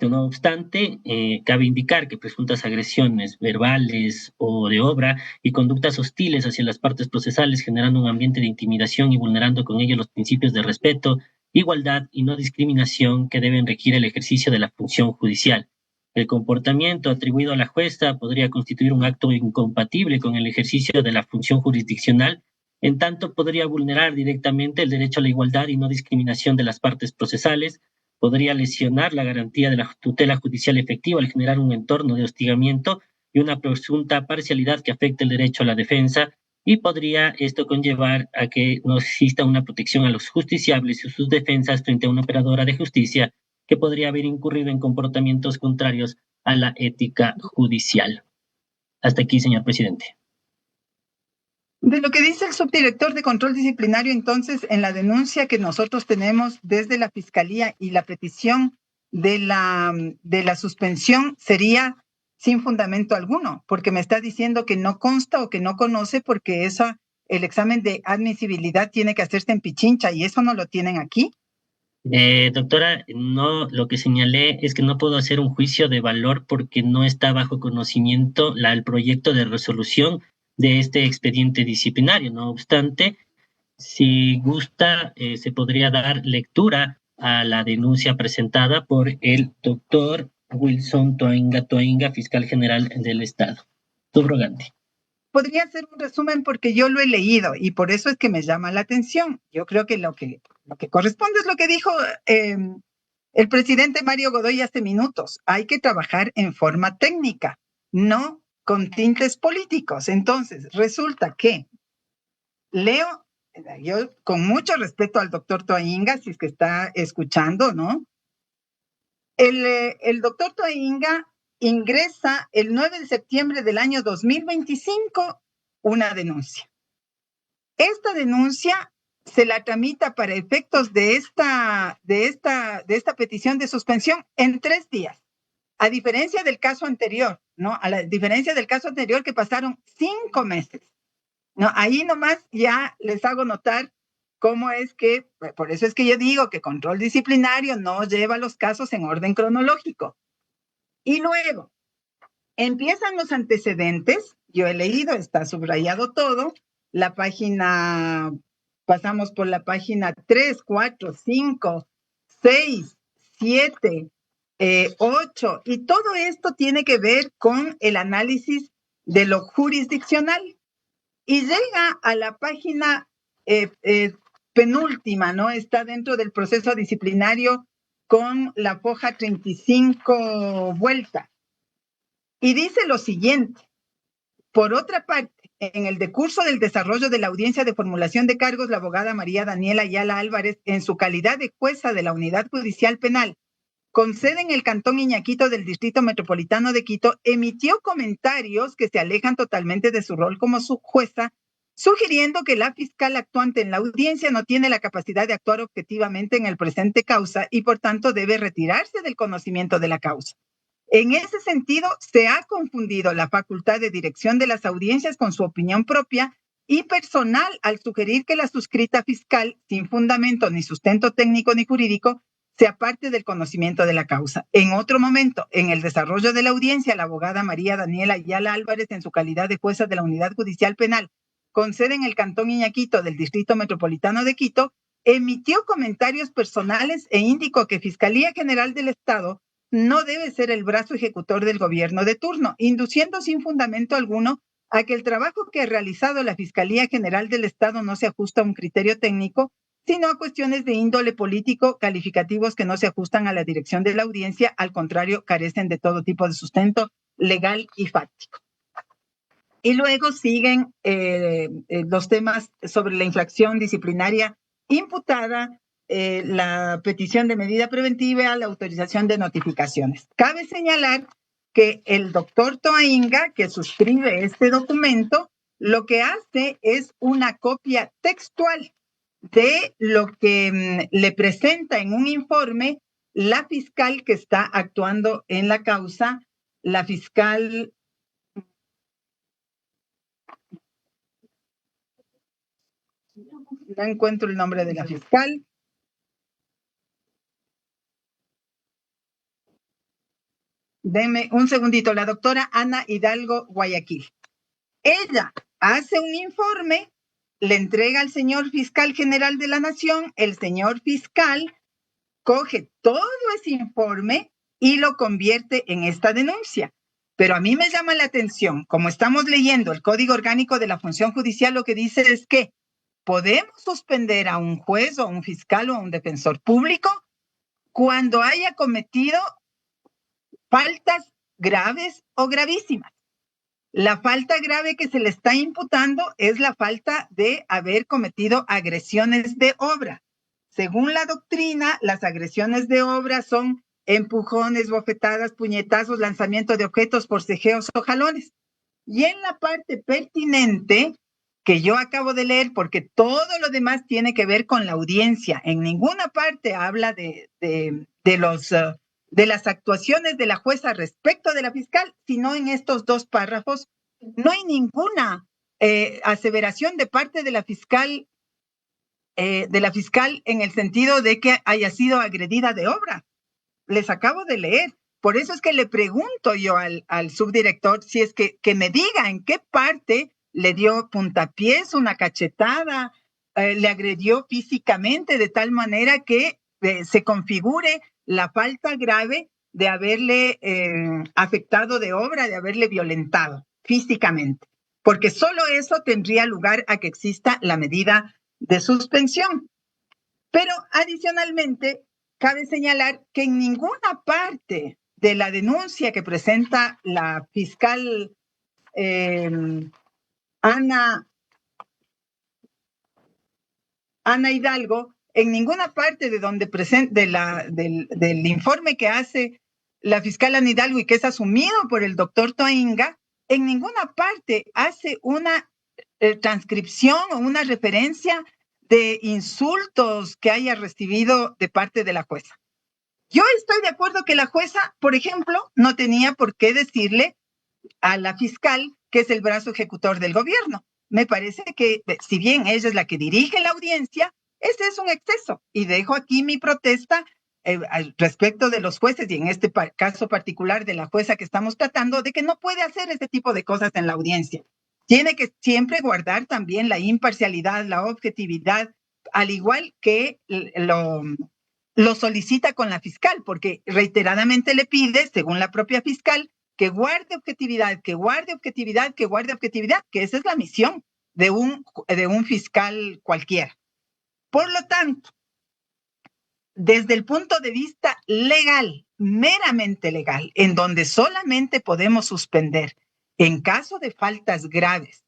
Speaker 5: No obstante, cabe indicar que presuntas agresiones verbales o de obra y conductas hostiles hacia las partes procesales, generando un ambiente de intimidación y vulnerando con ello los principios de respeto, igualdad y no discriminación que deben regir el ejercicio de la función judicial. El comportamiento atribuido a la jueza podría constituir un acto incompatible con el ejercicio de la función jurisdiccional, en tanto podría vulnerar directamente el derecho a la igualdad y no discriminación de las partes procesales, podría lesionar la garantía de la tutela judicial efectiva al generar un entorno de hostigamiento y una presunta parcialidad que afecte el derecho a la defensa, y podría esto conllevar a que no exista una protección a los justiciables y sus defensas frente a una operadora de justicia que podría haber incurrido en comportamientos contrarios a la ética judicial. Hasta aquí, señor presidente.
Speaker 3: De lo que dice el subdirector de control disciplinario, entonces, en la denuncia que nosotros tenemos desde la Fiscalía y la petición de la suspensión sería sin fundamento alguno, porque me está diciendo que no consta o que no conoce, porque el examen de admisibilidad tiene que hacerse en Pichincha y eso no lo tienen aquí.
Speaker 5: Doctora, no, lo que señalé es que no puedo hacer un juicio de valor porque no está bajo conocimiento el proyecto de resolución de este expediente disciplinario. No obstante, si gusta, se podría dar lectura a la denuncia presentada por el doctor Wilson Toinga, fiscal general del Estado. Subrogante.
Speaker 3: Podría hacer un resumen porque yo lo he leído y por eso es que me llama la atención. Yo creo que lo que corresponde es lo que dijo el presidente Mario Godoy hace minutos. Hay que trabajar en forma técnica, no con tintes políticos. Entonces, resulta que leo, yo con mucho respeto al doctor Toinga, si es que está escuchando, ¿no? El doctor Toinga ingresa el 9 de septiembre del año 2025 una denuncia. Esta denuncia se la tramita para efectos de esta petición de suspensión en 3 días. A diferencia del caso anterior, ¿no? A la diferencia del caso anterior que pasaron 5 meses. ¿No? Ahí nomás ya les hago notar cómo es que, por eso es que yo digo que control disciplinario no lleva los casos en orden cronológico. Y luego, empiezan los antecedentes, yo he leído, está subrayado todo, la página, pasamos por la página 3, 4, 5, 6, 7, 8, y todo esto tiene que ver con el análisis de lo jurisdiccional. Y llega a la página penúltima, ¿no? Está dentro del proceso disciplinario con la foja 35 vuelta. Y dice lo siguiente: por otra parte, en el decurso del desarrollo de la audiencia de formulación de cargos, la abogada María Daniela Ayala Álvarez, en su calidad de jueza de la Unidad Judicial Penal, con sede en el Cantón Iñaquito del Distrito Metropolitano de Quito, emitió comentarios que se alejan totalmente de su rol como su jueza, sugiriendo que la fiscal actuante en la audiencia no tiene la capacidad de actuar objetivamente en el presente causa y por tanto debe retirarse del conocimiento de la causa. En ese sentido, se ha confundido la facultad de dirección de las audiencias con su opinión propia y personal al sugerir que la suscrita fiscal, sin fundamento ni sustento técnico ni jurídico, se aparte del conocimiento de la causa. En otro momento, en el desarrollo de la audiencia, la abogada María Daniela Ayala Álvarez, en su calidad de jueza de la Unidad Judicial Penal, con sede en el Cantón Iñaquito del Distrito Metropolitano de Quito, emitió comentarios personales e indicó que Fiscalía General del Estado no debe ser el brazo ejecutor del gobierno de turno, induciendo sin fundamento alguno a que el trabajo que ha realizado la Fiscalía General del Estado no se ajusta a un criterio técnico, sino a cuestiones de índole político, calificativos que no se ajustan a la dirección de la audiencia, al contrario, carecen de todo tipo de sustento legal y fáctico. Y luego siguen los temas sobre la infracción disciplinaria imputada, la petición de medida preventiva, la autorización de notificaciones. Cabe señalar que el doctor Toinga, que suscribe este documento, lo que hace es una copia textual de lo que le presenta en un informe la fiscal que está actuando en la causa, la fiscal... No encuentro el nombre de la fiscal. Denme un segundito, la doctora Ana Hidalgo Guayaquil. Ella hace un informe, le entrega al señor fiscal general de la Nación, el señor fiscal coge todo ese informe y lo convierte en esta denuncia. Pero a mí me llama la atención, como estamos leyendo el Código Orgánico de la Función Judicial, lo que dice es que podemos suspender a un juez o a un fiscal o a un defensor público cuando haya cometido faltas graves o gravísimas. La falta grave que se le está imputando es la falta de haber cometido agresiones de obra. Según la doctrina, las agresiones de obra son empujones, bofetadas, puñetazos, lanzamiento de objetos, forcejeos o jalones. Y en la parte pertinente que yo acabo de leer, porque todo lo demás tiene que ver con la audiencia, en ninguna parte habla de de las actuaciones de la jueza respecto de la fiscal, sino en estos dos párrafos no hay ninguna aseveración de parte de la fiscal en el sentido de que haya sido agredida de obra. Les acabo de leer. Por eso es que le pregunto yo al subdirector si es que me diga en qué parte le dio puntapiés, una cachetada, le agredió físicamente de tal manera que se configure la falta grave de haberle afectado de obra, de haberle violentado físicamente. Porque solo eso tendría lugar a que exista la medida de suspensión. Pero adicionalmente, cabe señalar que en ninguna parte de la denuncia que presenta la fiscal Ana Hidalgo, en ninguna parte de donde del informe que hace la fiscal Ana Hidalgo y que es asumido por el doctor Toinga, en ninguna parte hace una transcripción o una referencia de insultos que haya recibido de parte de la jueza. Yo estoy de acuerdo que la jueza, por ejemplo, no tenía por qué decirle a la fiscal que es el brazo ejecutor del gobierno. Me parece que, si bien ella es la que dirige la audiencia, ese es un exceso. Y dejo aquí mi protesta respecto de los jueces, y en este caso particular de la jueza que estamos tratando, de que no puede hacer ese tipo de cosas en la audiencia. Tiene que siempre guardar también la imparcialidad, la objetividad, al igual que lo solicita con la fiscal, porque reiteradamente le pide, según la propia fiscal, que guarde objetividad, que guarde objetividad, que guarde objetividad, que esa es la misión de un fiscal cualquiera. Por lo tanto, desde el punto de vista legal, meramente legal, en donde solamente podemos suspender en caso de faltas graves,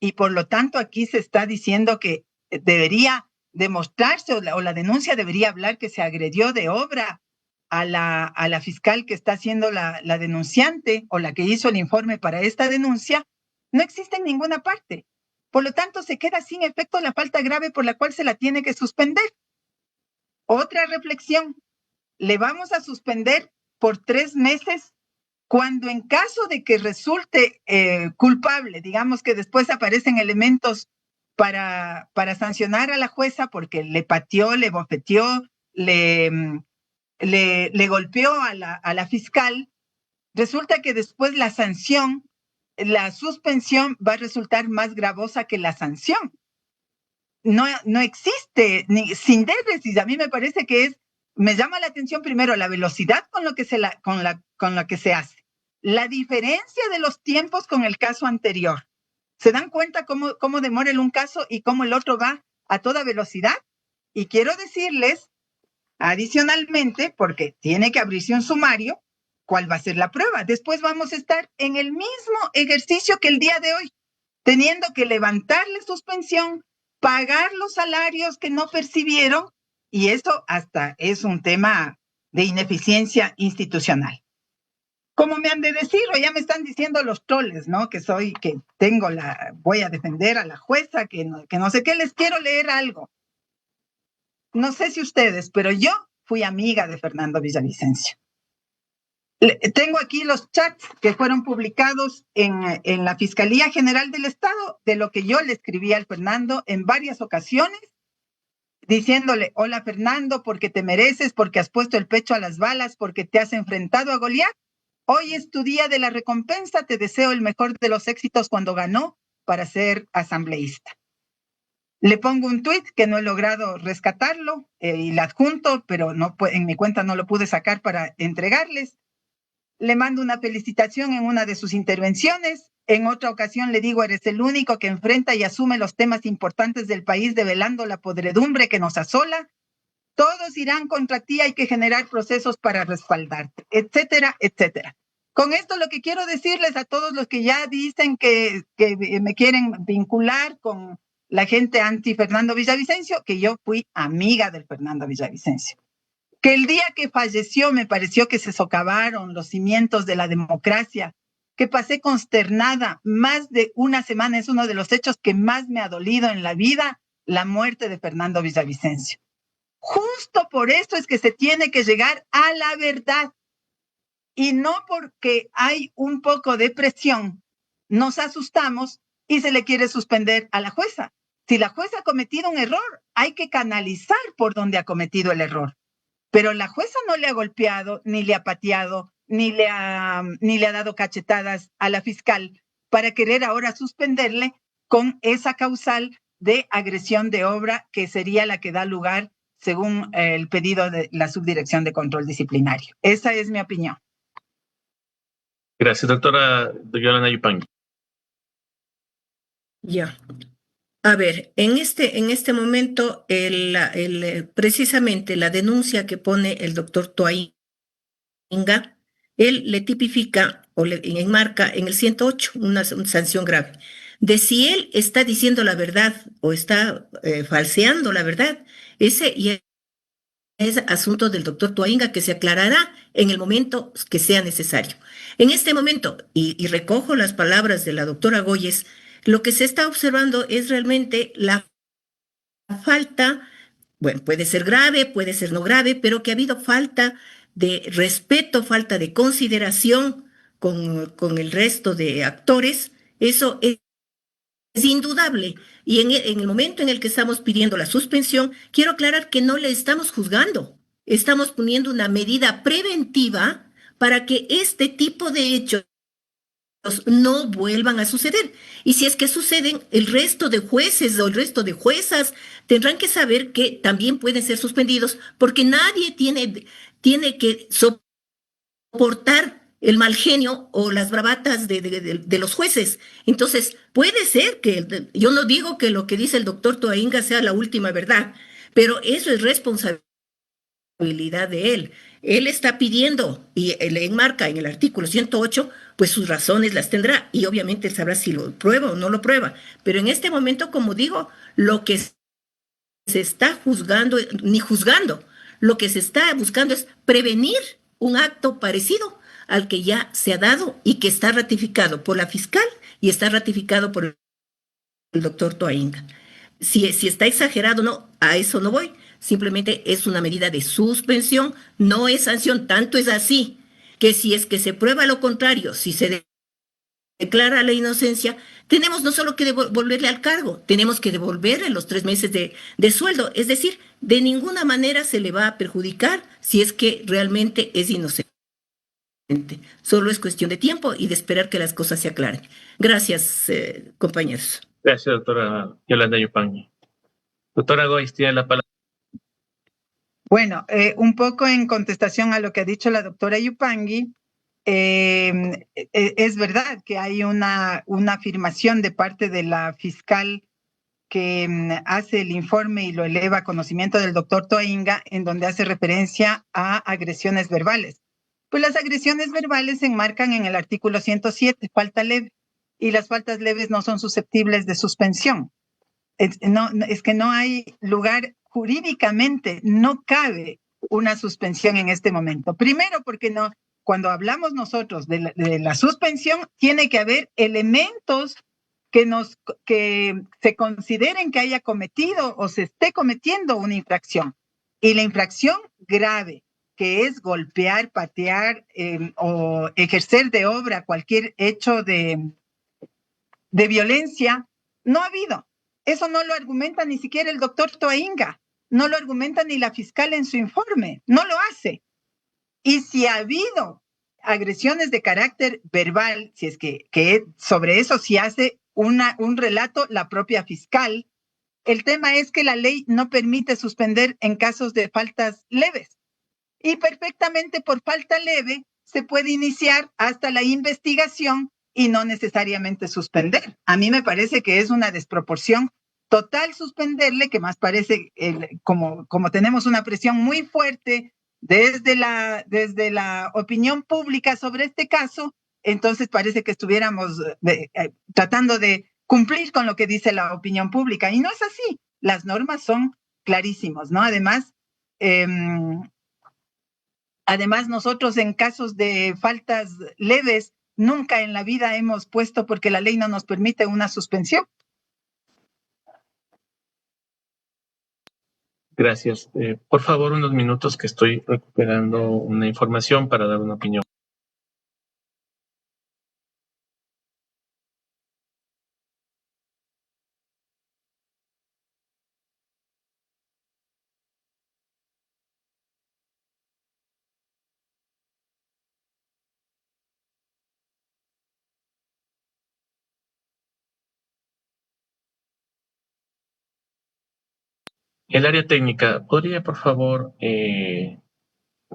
Speaker 3: y por lo tanto aquí se está diciendo que debería demostrarse o la denuncia debería hablar que se agredió de obra a la fiscal que está siendo la denunciante o la que hizo el informe para esta denuncia, no existe en ninguna parte. Por lo tanto, se queda sin efecto la falta grave por la cual se la tiene que suspender. Otra reflexión, le vamos a suspender por 3 meses cuando en caso de que resulte culpable, digamos que después aparecen elementos para sancionar a la jueza porque le pateó, le bofeteó, le golpeó a la fiscal, resulta que después la suspensión va a resultar más gravosa que la sanción. No existe sin déficit. A mí me parece que me llama la atención primero la velocidad con lo que se hace, la diferencia de los tiempos con el caso anterior. ¿Se dan cuenta cómo demora un caso y cómo el otro va a toda velocidad? Y quiero decirles, adicionalmente, porque tiene que abrirse un sumario, ¿cuál va a ser la prueba? Después vamos a estar en el mismo ejercicio que el día de hoy, teniendo que levantarle suspensión, pagar los salarios que no percibieron, y eso hasta es un tema de ineficiencia institucional. Como me han de decir, o ya me están diciendo los troles, ¿no? Voy a defender a la jueza, que no sé qué, les quiero leer algo. No sé si ustedes, pero yo fui amiga de Fernando Villavicencio. Tengo aquí los chats que fueron publicados en la Fiscalía General del Estado de lo que yo le escribí al Fernando en varias ocasiones, diciéndole: hola Fernando, porque te mereces, porque has puesto el pecho a las balas, porque te has enfrentado a Goliat. Hoy es tu día de la recompensa, te deseo el mejor de los éxitos cuando ganó para ser asambleísta. Le pongo un tuit que no he logrado rescatarlo y le adjunto, pero en mi cuenta no lo pude sacar para entregarles. Le mando una felicitación en una de sus intervenciones. En otra ocasión le digo: eres el único que enfrenta y asume los temas importantes del país, develando la podredumbre que nos asola. Todos irán contra ti, hay que generar procesos para respaldarte, etcétera, etcétera. Con esto lo que quiero decirles a todos los que ya dicen que me quieren vincular con la gente anti Fernando Villavicencio, que yo fui amiga del Fernando Villavicencio. Que el día que falleció me pareció que se socavaron los cimientos de la democracia, que pasé consternada más de una semana. Es uno de los hechos que más me ha dolido en la vida, la muerte de Fernando Villavicencio. Justo por esto es que se tiene que llegar a la verdad. y no porque hay un poco de presión, nos asustamos y se le quiere suspender a la jueza. Si la jueza ha cometido un error, hay que canalizar por donde ha cometido el error. Pero la jueza no le ha golpeado, ni le ha pateado, ni le ha dado cachetadas a la fiscal para querer ahora suspenderle con esa causal de agresión de obra que sería la que da lugar según el pedido de la Subdirección de Control Disciplinario. Esa es mi opinión.
Speaker 2: Gracias, doctora Yolanda Yupanqui.
Speaker 4: Ya. A ver, en este momento, precisamente la denuncia que pone el doctor Toainga, él le tipifica o le enmarca en el 108 una sanción grave. De si él está diciendo la verdad o está falseando la verdad, ese ya es asunto del doctor Toainga que se aclarará en el momento que sea necesario. En este momento, y recojo las palabras de la doctora Goyes, lo que se está observando es realmente la falta, bueno, puede ser grave, puede ser no grave, pero que ha habido falta de respeto, falta de consideración con el resto de actores. Eso es indudable. Y en el momento en el que estamos pidiendo la suspensión, quiero aclarar que no le estamos juzgando. Estamos poniendo una medida preventiva para que este tipo de hechos no vuelvan a suceder. Y si es que suceden, el resto de jueces o el resto de juezas tendrán que saber que también pueden ser suspendidos, porque nadie tiene que soportar el mal genio o las bravatas de los jueces. Entonces, puede ser que, yo no digo que lo que dice el doctor Toainga sea la última verdad, pero eso es responsabilidad de él. Él está pidiendo y le enmarca en el artículo 108, pues sus razones las tendrá y obviamente él sabrá si lo prueba o no lo prueba. Pero en este momento, como digo, lo que se está juzgando, ni juzgando, lo que se está buscando es prevenir un acto parecido al que ya se ha dado y que está ratificado por la fiscal y está ratificado por el doctor Toainga. Si está exagerado o no, a eso no voy. Simplemente es una medida de suspensión, no es sanción. Tanto es así que si es que se prueba lo contrario, si se declara la inocencia, tenemos no solo que devolverle al cargo, tenemos que devolverle los 3 meses de sueldo. Es decir, de ninguna manera se le va a perjudicar si es que realmente es inocente. Solo es cuestión de tiempo y de esperar que las cosas se aclaren. Gracias, compañeros.
Speaker 2: Gracias, doctora Yolanda Yupanqui. Doctora Goyes, tiene la palabra.
Speaker 3: Bueno, un poco en contestación a lo que ha dicho la doctora Yupanqui, es verdad que hay una afirmación de parte de la fiscal que hace el informe y lo eleva a conocimiento del doctor Toainga, en donde hace referencia a agresiones verbales. Pues las agresiones verbales se enmarcan en el artículo 107, falta leve, y las faltas leves no son susceptibles de suspensión. Es que no hay lugar jurídicamente, no cabe una suspensión en este momento. Primero, porque no, cuando hablamos nosotros de la suspensión, tiene que haber elementos que se consideren que haya cometido o se esté cometiendo una infracción. Y la infracción grave, que es golpear, patear o ejercer de obra cualquier hecho de violencia, no ha habido. Eso no lo argumenta ni siquiera el doctor Toainga, no lo argumenta ni la fiscal en su informe, no lo hace. Y si ha habido agresiones de carácter verbal, si es que sobre eso sí hace un relato la propia fiscal, el tema es que la ley no permite suspender en casos de faltas leves. Y perfectamente por falta leve se puede iniciar hasta la investigación y no necesariamente suspender. A mí me parece que es una desproporción total suspenderle, que más parece como tenemos una presión muy fuerte desde la opinión pública sobre este caso, entonces parece que estuviéramos tratando de cumplir con lo que dice la opinión pública. Y no es así. Las normas son clarísimas, ¿no? Además, nosotros en casos de faltas leves, nunca en la vida hemos puesto, porque la ley no nos permite una suspensión.
Speaker 2: Gracias. Por favor, unos minutos que estoy recuperando una información para dar una opinión. El área técnica, ¿podría por favor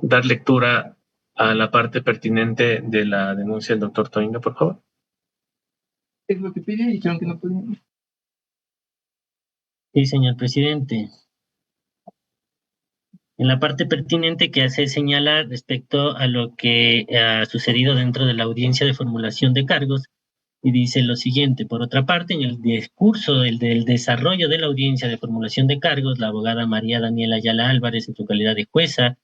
Speaker 2: dar lectura a la parte pertinente de la denuncia del doctor Toinga, por favor?
Speaker 6: Es lo que pide y dijeron que no podían.
Speaker 5: Sí, señor presidente. En la parte pertinente que hace señala respecto a lo que ha sucedido dentro de la audiencia de formulación de cargos, y dice lo siguiente: por otra parte, en el discurso del desarrollo de la audiencia de formulación de cargos, la abogada María Daniela Ayala Álvarez, en su calidad de jueza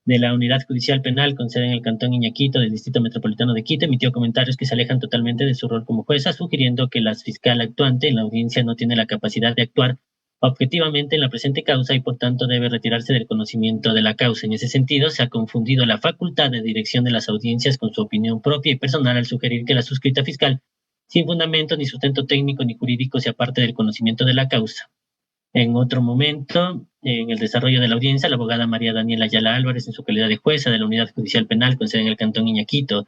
Speaker 5: de la Unidad Judicial Penal con sede en el Cantón Iñaquito del Distrito Metropolitano de Quito, emitió comentarios que se alejan totalmente de su rol como jueza, sugiriendo que la fiscal actuante en la audiencia no tiene la capacidad de actuar objetivamente en la presente causa y por tanto debe retirarse del conocimiento de la causa. En ese sentido, se ha confundido la facultad de dirección de las audiencias con su opinión propia y personal al sugerir que la suscrita fiscal, sin fundamento ni sustento técnico ni jurídico, se aparte del conocimiento de la causa. En otro momento, en el desarrollo de la audiencia, la abogada María Daniela Ayala Álvarez, en su calidad de jueza de la Unidad Judicial Penal con sede en el Cantón Iñaquito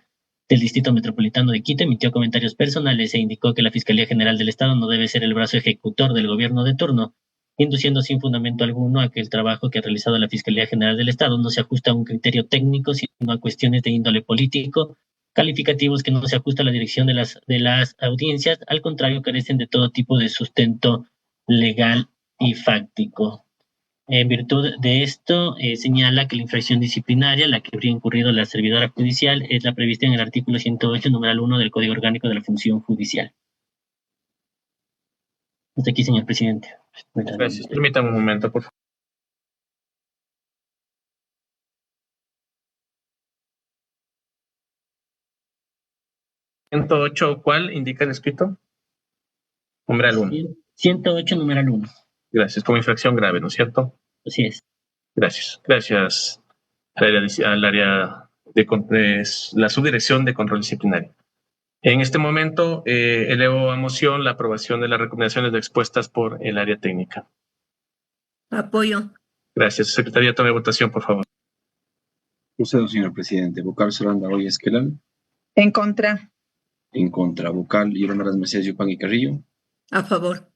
Speaker 5: del Distrito Metropolitano de Quito, emitió comentarios personales e indicó que la Fiscalía General del Estado no debe ser el brazo ejecutor del gobierno de turno, induciendo sin fundamento alguno a que el trabajo que ha realizado la Fiscalía General del Estado no se ajusta a un criterio técnico, sino a cuestiones de índole político, calificativos que no se ajustan a la dirección de las audiencias, al contrario, carecen de todo tipo de sustento legal y fáctico. En virtud de esto, señala que la infracción disciplinaria, la que habría incurrido la servidora judicial, es la prevista en el artículo 108, numeral 1 del Código Orgánico de la Función Judicial. Hasta aquí, señor presidente.
Speaker 2: Gracias. Permítame un momento, por favor. ¿108 cuál indica el escrito? Numeral 1.
Speaker 5: 108, numeral 1.
Speaker 2: Gracias. Como infracción grave, ¿no es cierto?
Speaker 5: Así es.
Speaker 2: Gracias. Gracias al área de la subdirección de control disciplinario. En este momento, elevo a moción la aprobación de las recomendaciones expuestas por el área técnica.
Speaker 4: Apoyo.
Speaker 2: Gracias. Secretaría, tome votación, por favor.
Speaker 1: Procedo, señor presidente. Vocal Soranda Hoy Esquelal.
Speaker 3: En contra.
Speaker 1: En contra. Vocal Yolanda Las Mercedes Yupanqui Carrillo.
Speaker 4: A favor.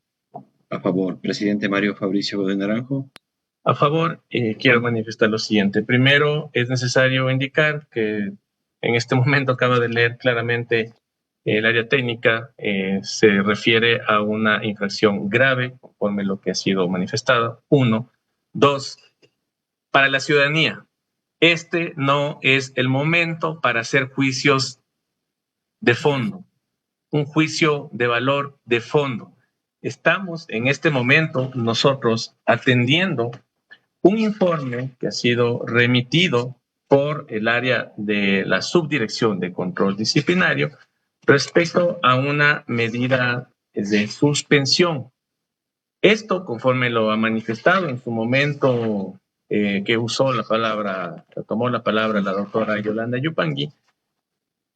Speaker 1: A favor. Presidente Mario Fabricio de Naranjo.
Speaker 2: A favor, quiero manifestar lo siguiente. Primero, es necesario indicar que en este momento acaba de leer claramente el área técnica, se refiere a una infracción grave, conforme lo que ha sido manifestado. 1. 2. Para la ciudadanía, este no es el momento para hacer juicios de fondo, un juicio de valor de fondo. Estamos en este momento nosotros atendiendo un informe que ha sido remitido por el área de la Subdirección de Control Disciplinario respecto a una medida de suspensión. Esto, conforme lo ha manifestado en su momento que usó la palabra, tomó la palabra la doctora Yolanda Yupanqui,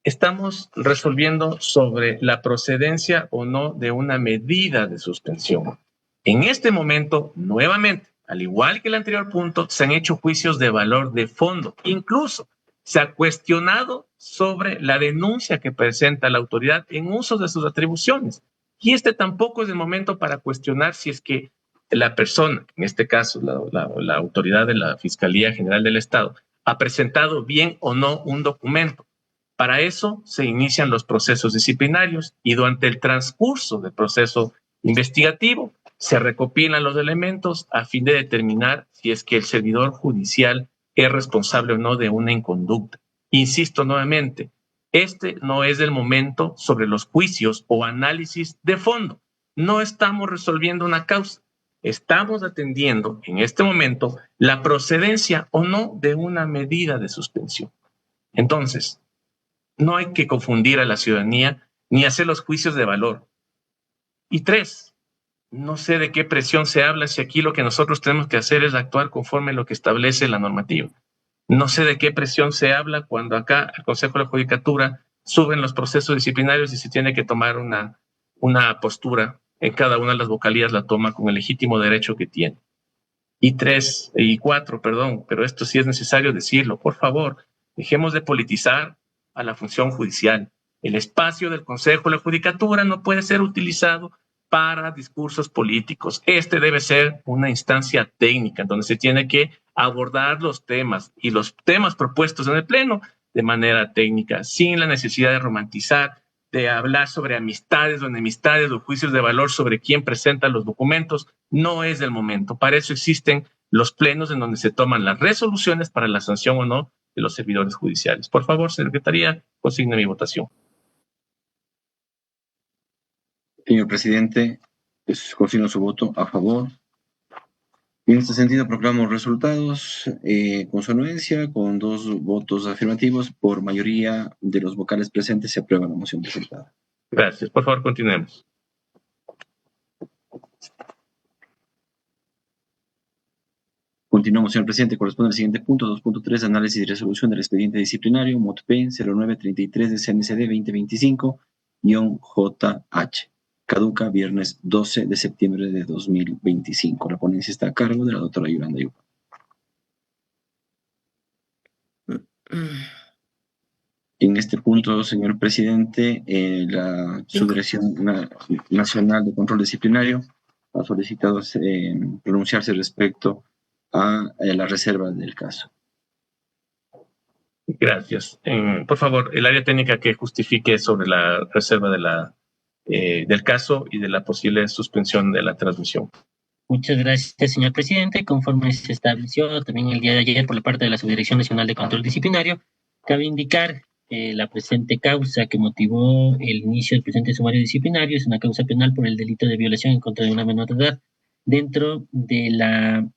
Speaker 2: estamos resolviendo sobre la procedencia o no de una medida de suspensión. En este momento, nuevamente, al igual que el anterior punto, se han hecho juicios de valor de fondo. Incluso se ha cuestionado sobre la denuncia que presenta la autoridad en uso de sus atribuciones. Y este tampoco es el momento para cuestionar si es que la persona, en este caso la autoridad de la Fiscalía General del Estado, ha presentado bien o no un documento. Para eso se inician los procesos disciplinarios y durante el transcurso del proceso investigativo se recopilan los elementos a fin de determinar si es que el servidor judicial es responsable o no de una inconducta. Insisto nuevamente, este no es el momento sobre los juicios o análisis de fondo. No estamos resolviendo una causa. Estamos atendiendo en este momento la procedencia o no de una medida de suspensión. Entonces, no hay que confundir a la ciudadanía ni hacer los juicios de valor. Y 3, no sé de qué presión se habla si aquí lo que nosotros tenemos que hacer es actuar conforme a lo que establece la normativa. No sé de qué presión se habla cuando acá al Consejo de la Judicatura suben los procesos disciplinarios y se tiene que tomar una postura. En cada una de las vocalías la toma con el legítimo derecho que tiene. Y 4, pero esto sí es necesario decirlo. Por favor, dejemos de politizar a la función judicial. El espacio del Consejo de la Judicatura no puede ser utilizado para discursos políticos. Este debe ser una instancia técnica donde se tiene que abordar los temas y los temas propuestos en el Pleno de manera técnica, sin la necesidad de romantizar, de hablar sobre amistades o enemistades o juicios de valor sobre quién presenta los documentos. No es el momento. Para eso existen los plenos en donde se toman las resoluciones para la sanción o no de los servidores judiciales. Por favor, secretaría, consigne mi votación.
Speaker 1: Señor presidente, consigno su voto a favor. En este sentido, proclamo resultados con su anuencia, con 2 votos afirmativos, por mayoría de los vocales presentes se aprueba la moción presentada.
Speaker 2: Gracias. Por favor, continuemos.
Speaker 1: Continuamos, señor presidente. Corresponde al siguiente punto, 2.3, análisis y resolución del expediente disciplinario MOTP 0933 de CNCD 2025-JH. Caduca viernes 12 de septiembre de 2025. La ponencia está a cargo de la doctora Yolanda Yupa. En este punto, señor presidente, la Subdirección Nacional de Control Disciplinario ha solicitado pronunciarse respecto a la reserva del caso.
Speaker 2: Gracias. Por favor, el área técnica que justifique sobre la reserva del caso y de la posible suspensión de la transmisión.
Speaker 5: Muchas gracias, señor presidente. Conforme se estableció también el día de ayer por la parte de la Subdirección Nacional de Control Disciplinario, cabe indicar que la presente causa que motivó el inicio del presente sumario disciplinario es una causa penal por el delito de violación en contra de una menor de edad. Dentro de la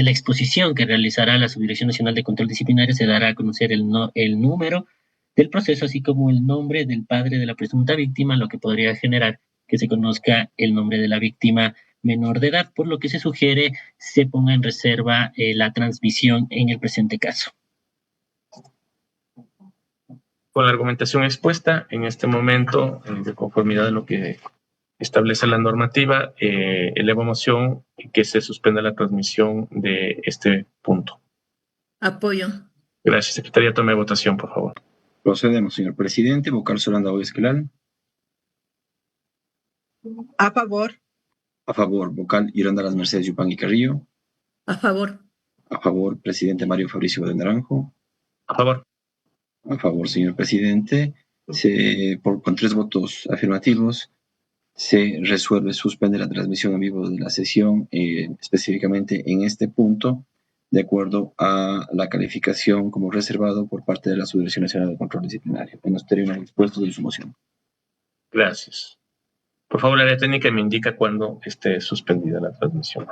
Speaker 5: exposición que realizará la Subdirección Nacional de Control Disciplinario se dará a conocer el número del proceso, así como el nombre del padre de la presunta víctima, lo que podría generar que se conozca el nombre de la víctima menor de edad, por lo que se sugiere se ponga en reserva la transmisión en el presente caso.
Speaker 2: Con la argumentación expuesta, en este momento, de conformidad a lo que establece la normativa, elevo moción que se suspenda la transmisión de este punto.
Speaker 4: Apoyo.
Speaker 2: Gracias, secretaría. Tome votación, por favor.
Speaker 1: Procedemos, señor presidente. Vocal Solanda Esquelal.
Speaker 3: A favor.
Speaker 1: A favor, vocal Yolanda Las Mercedes Yupanqui Carrillo.
Speaker 4: A favor.
Speaker 1: A favor, presidente Mario Fabricio de Naranjo.
Speaker 2: A favor.
Speaker 1: A favor, señor presidente. Con 3 votos afirmativos, se resuelve suspender la transmisión en vivo de la sesión, específicamente en este punto, de acuerdo a la calificación como reservado por parte de la Subdirección Nacional de Control Disciplinario, en los términos expuestos de su moción.
Speaker 2: Gracias. Por favor, la área técnica me indica cuándo esté suspendida la transmisión.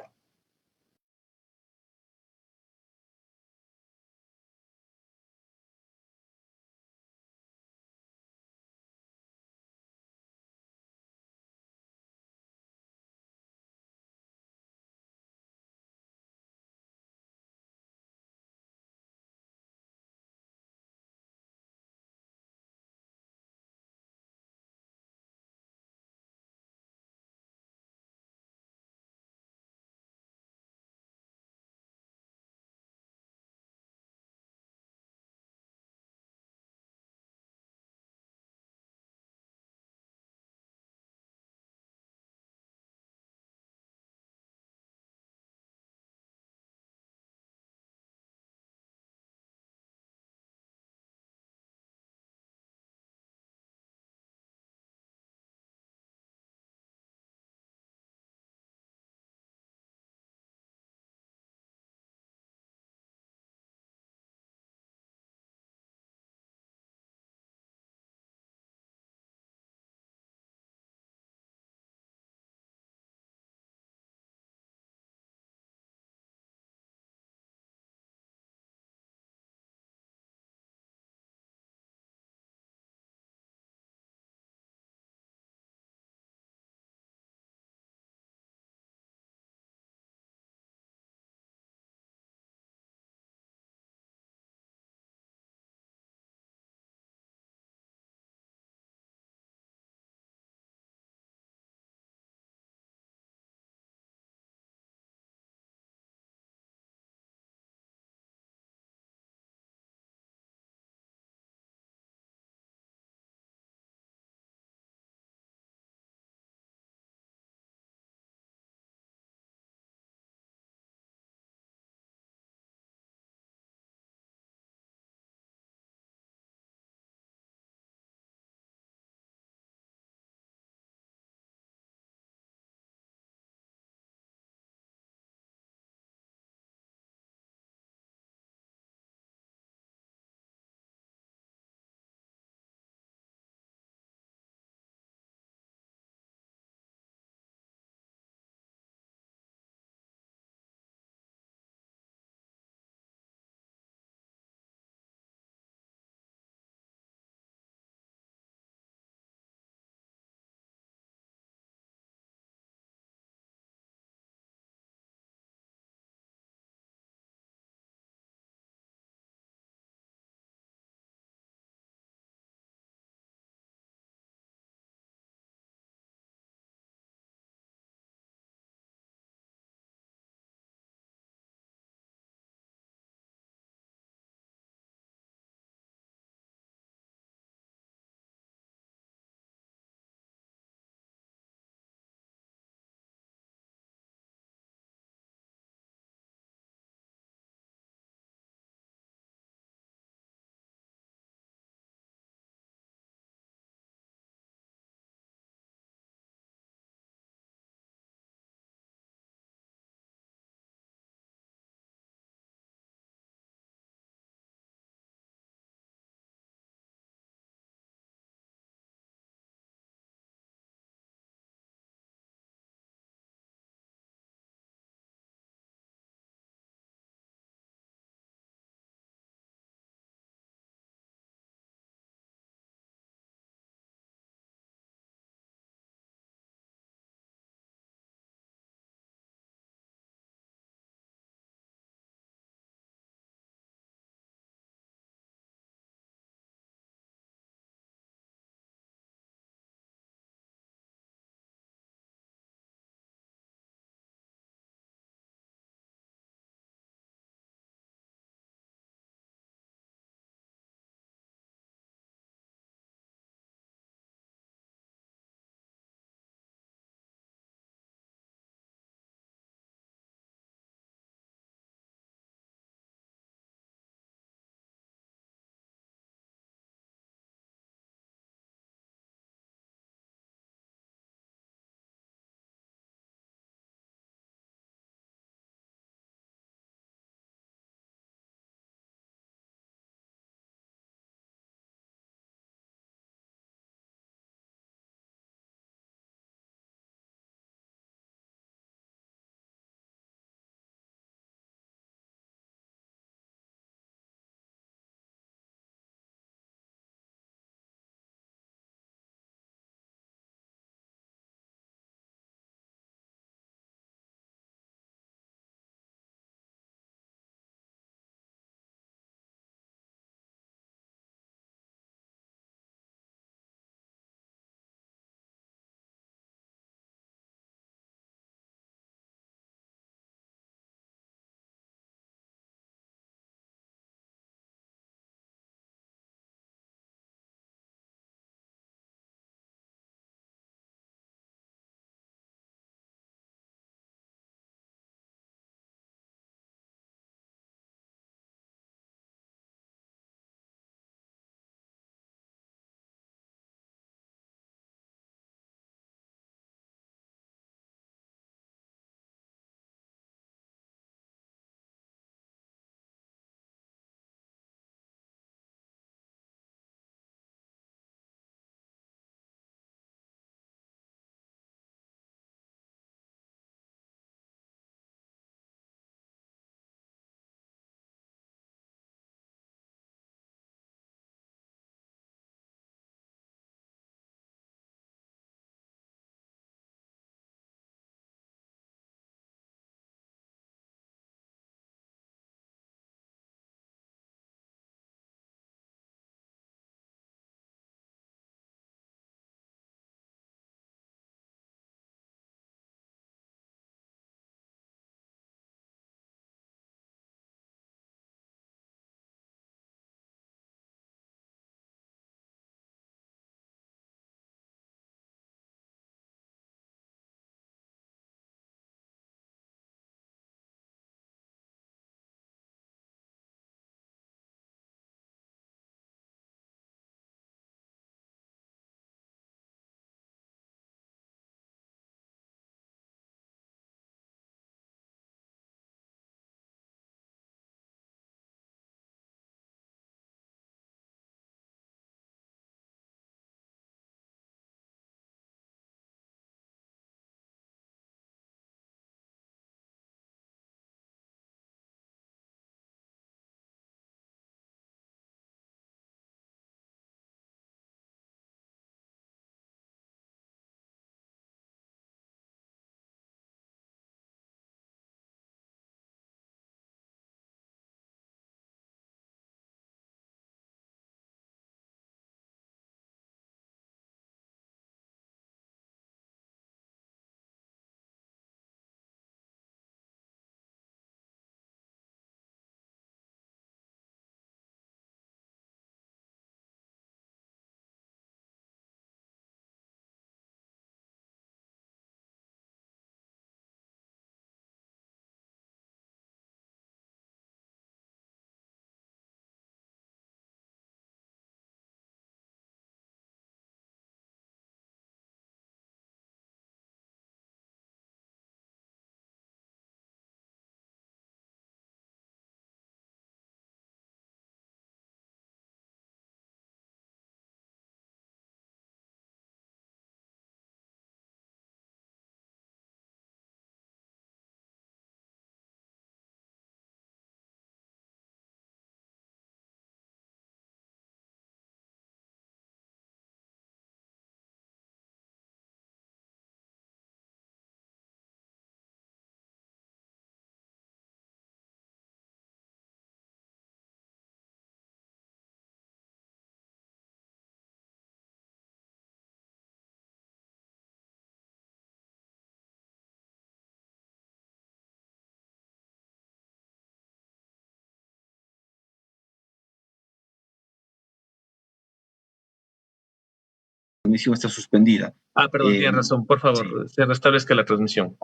Speaker 1: transmisión está suspendida.
Speaker 2: Perdón, tiene razón. Por favor, se restablezca la transmisión.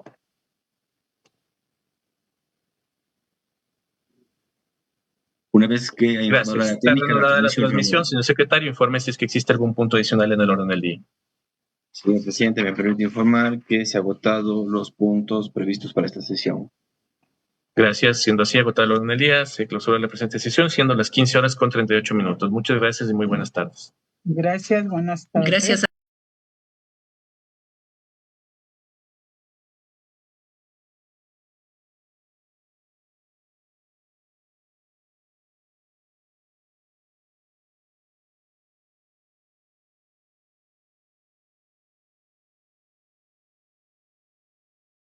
Speaker 1: Una vez que haya informado
Speaker 2: Gracias.
Speaker 1: la
Speaker 2: Está
Speaker 1: técnica,
Speaker 2: reanudada la transmisión.
Speaker 1: transmisión.
Speaker 2: Señor secretario, informe si es que existe algún punto adicional en el orden del día.
Speaker 1: Señor presidente, me permite informar que se han agotado los puntos previstos para esta sesión.
Speaker 2: Gracias. Siendo así, agotada el orden del día, se clausura la presente sesión, siendo las 15 horas con 38 minutos. Muchas gracias y muy buenas tardes.
Speaker 3: Gracias, buenas tardes.
Speaker 4: Gracias.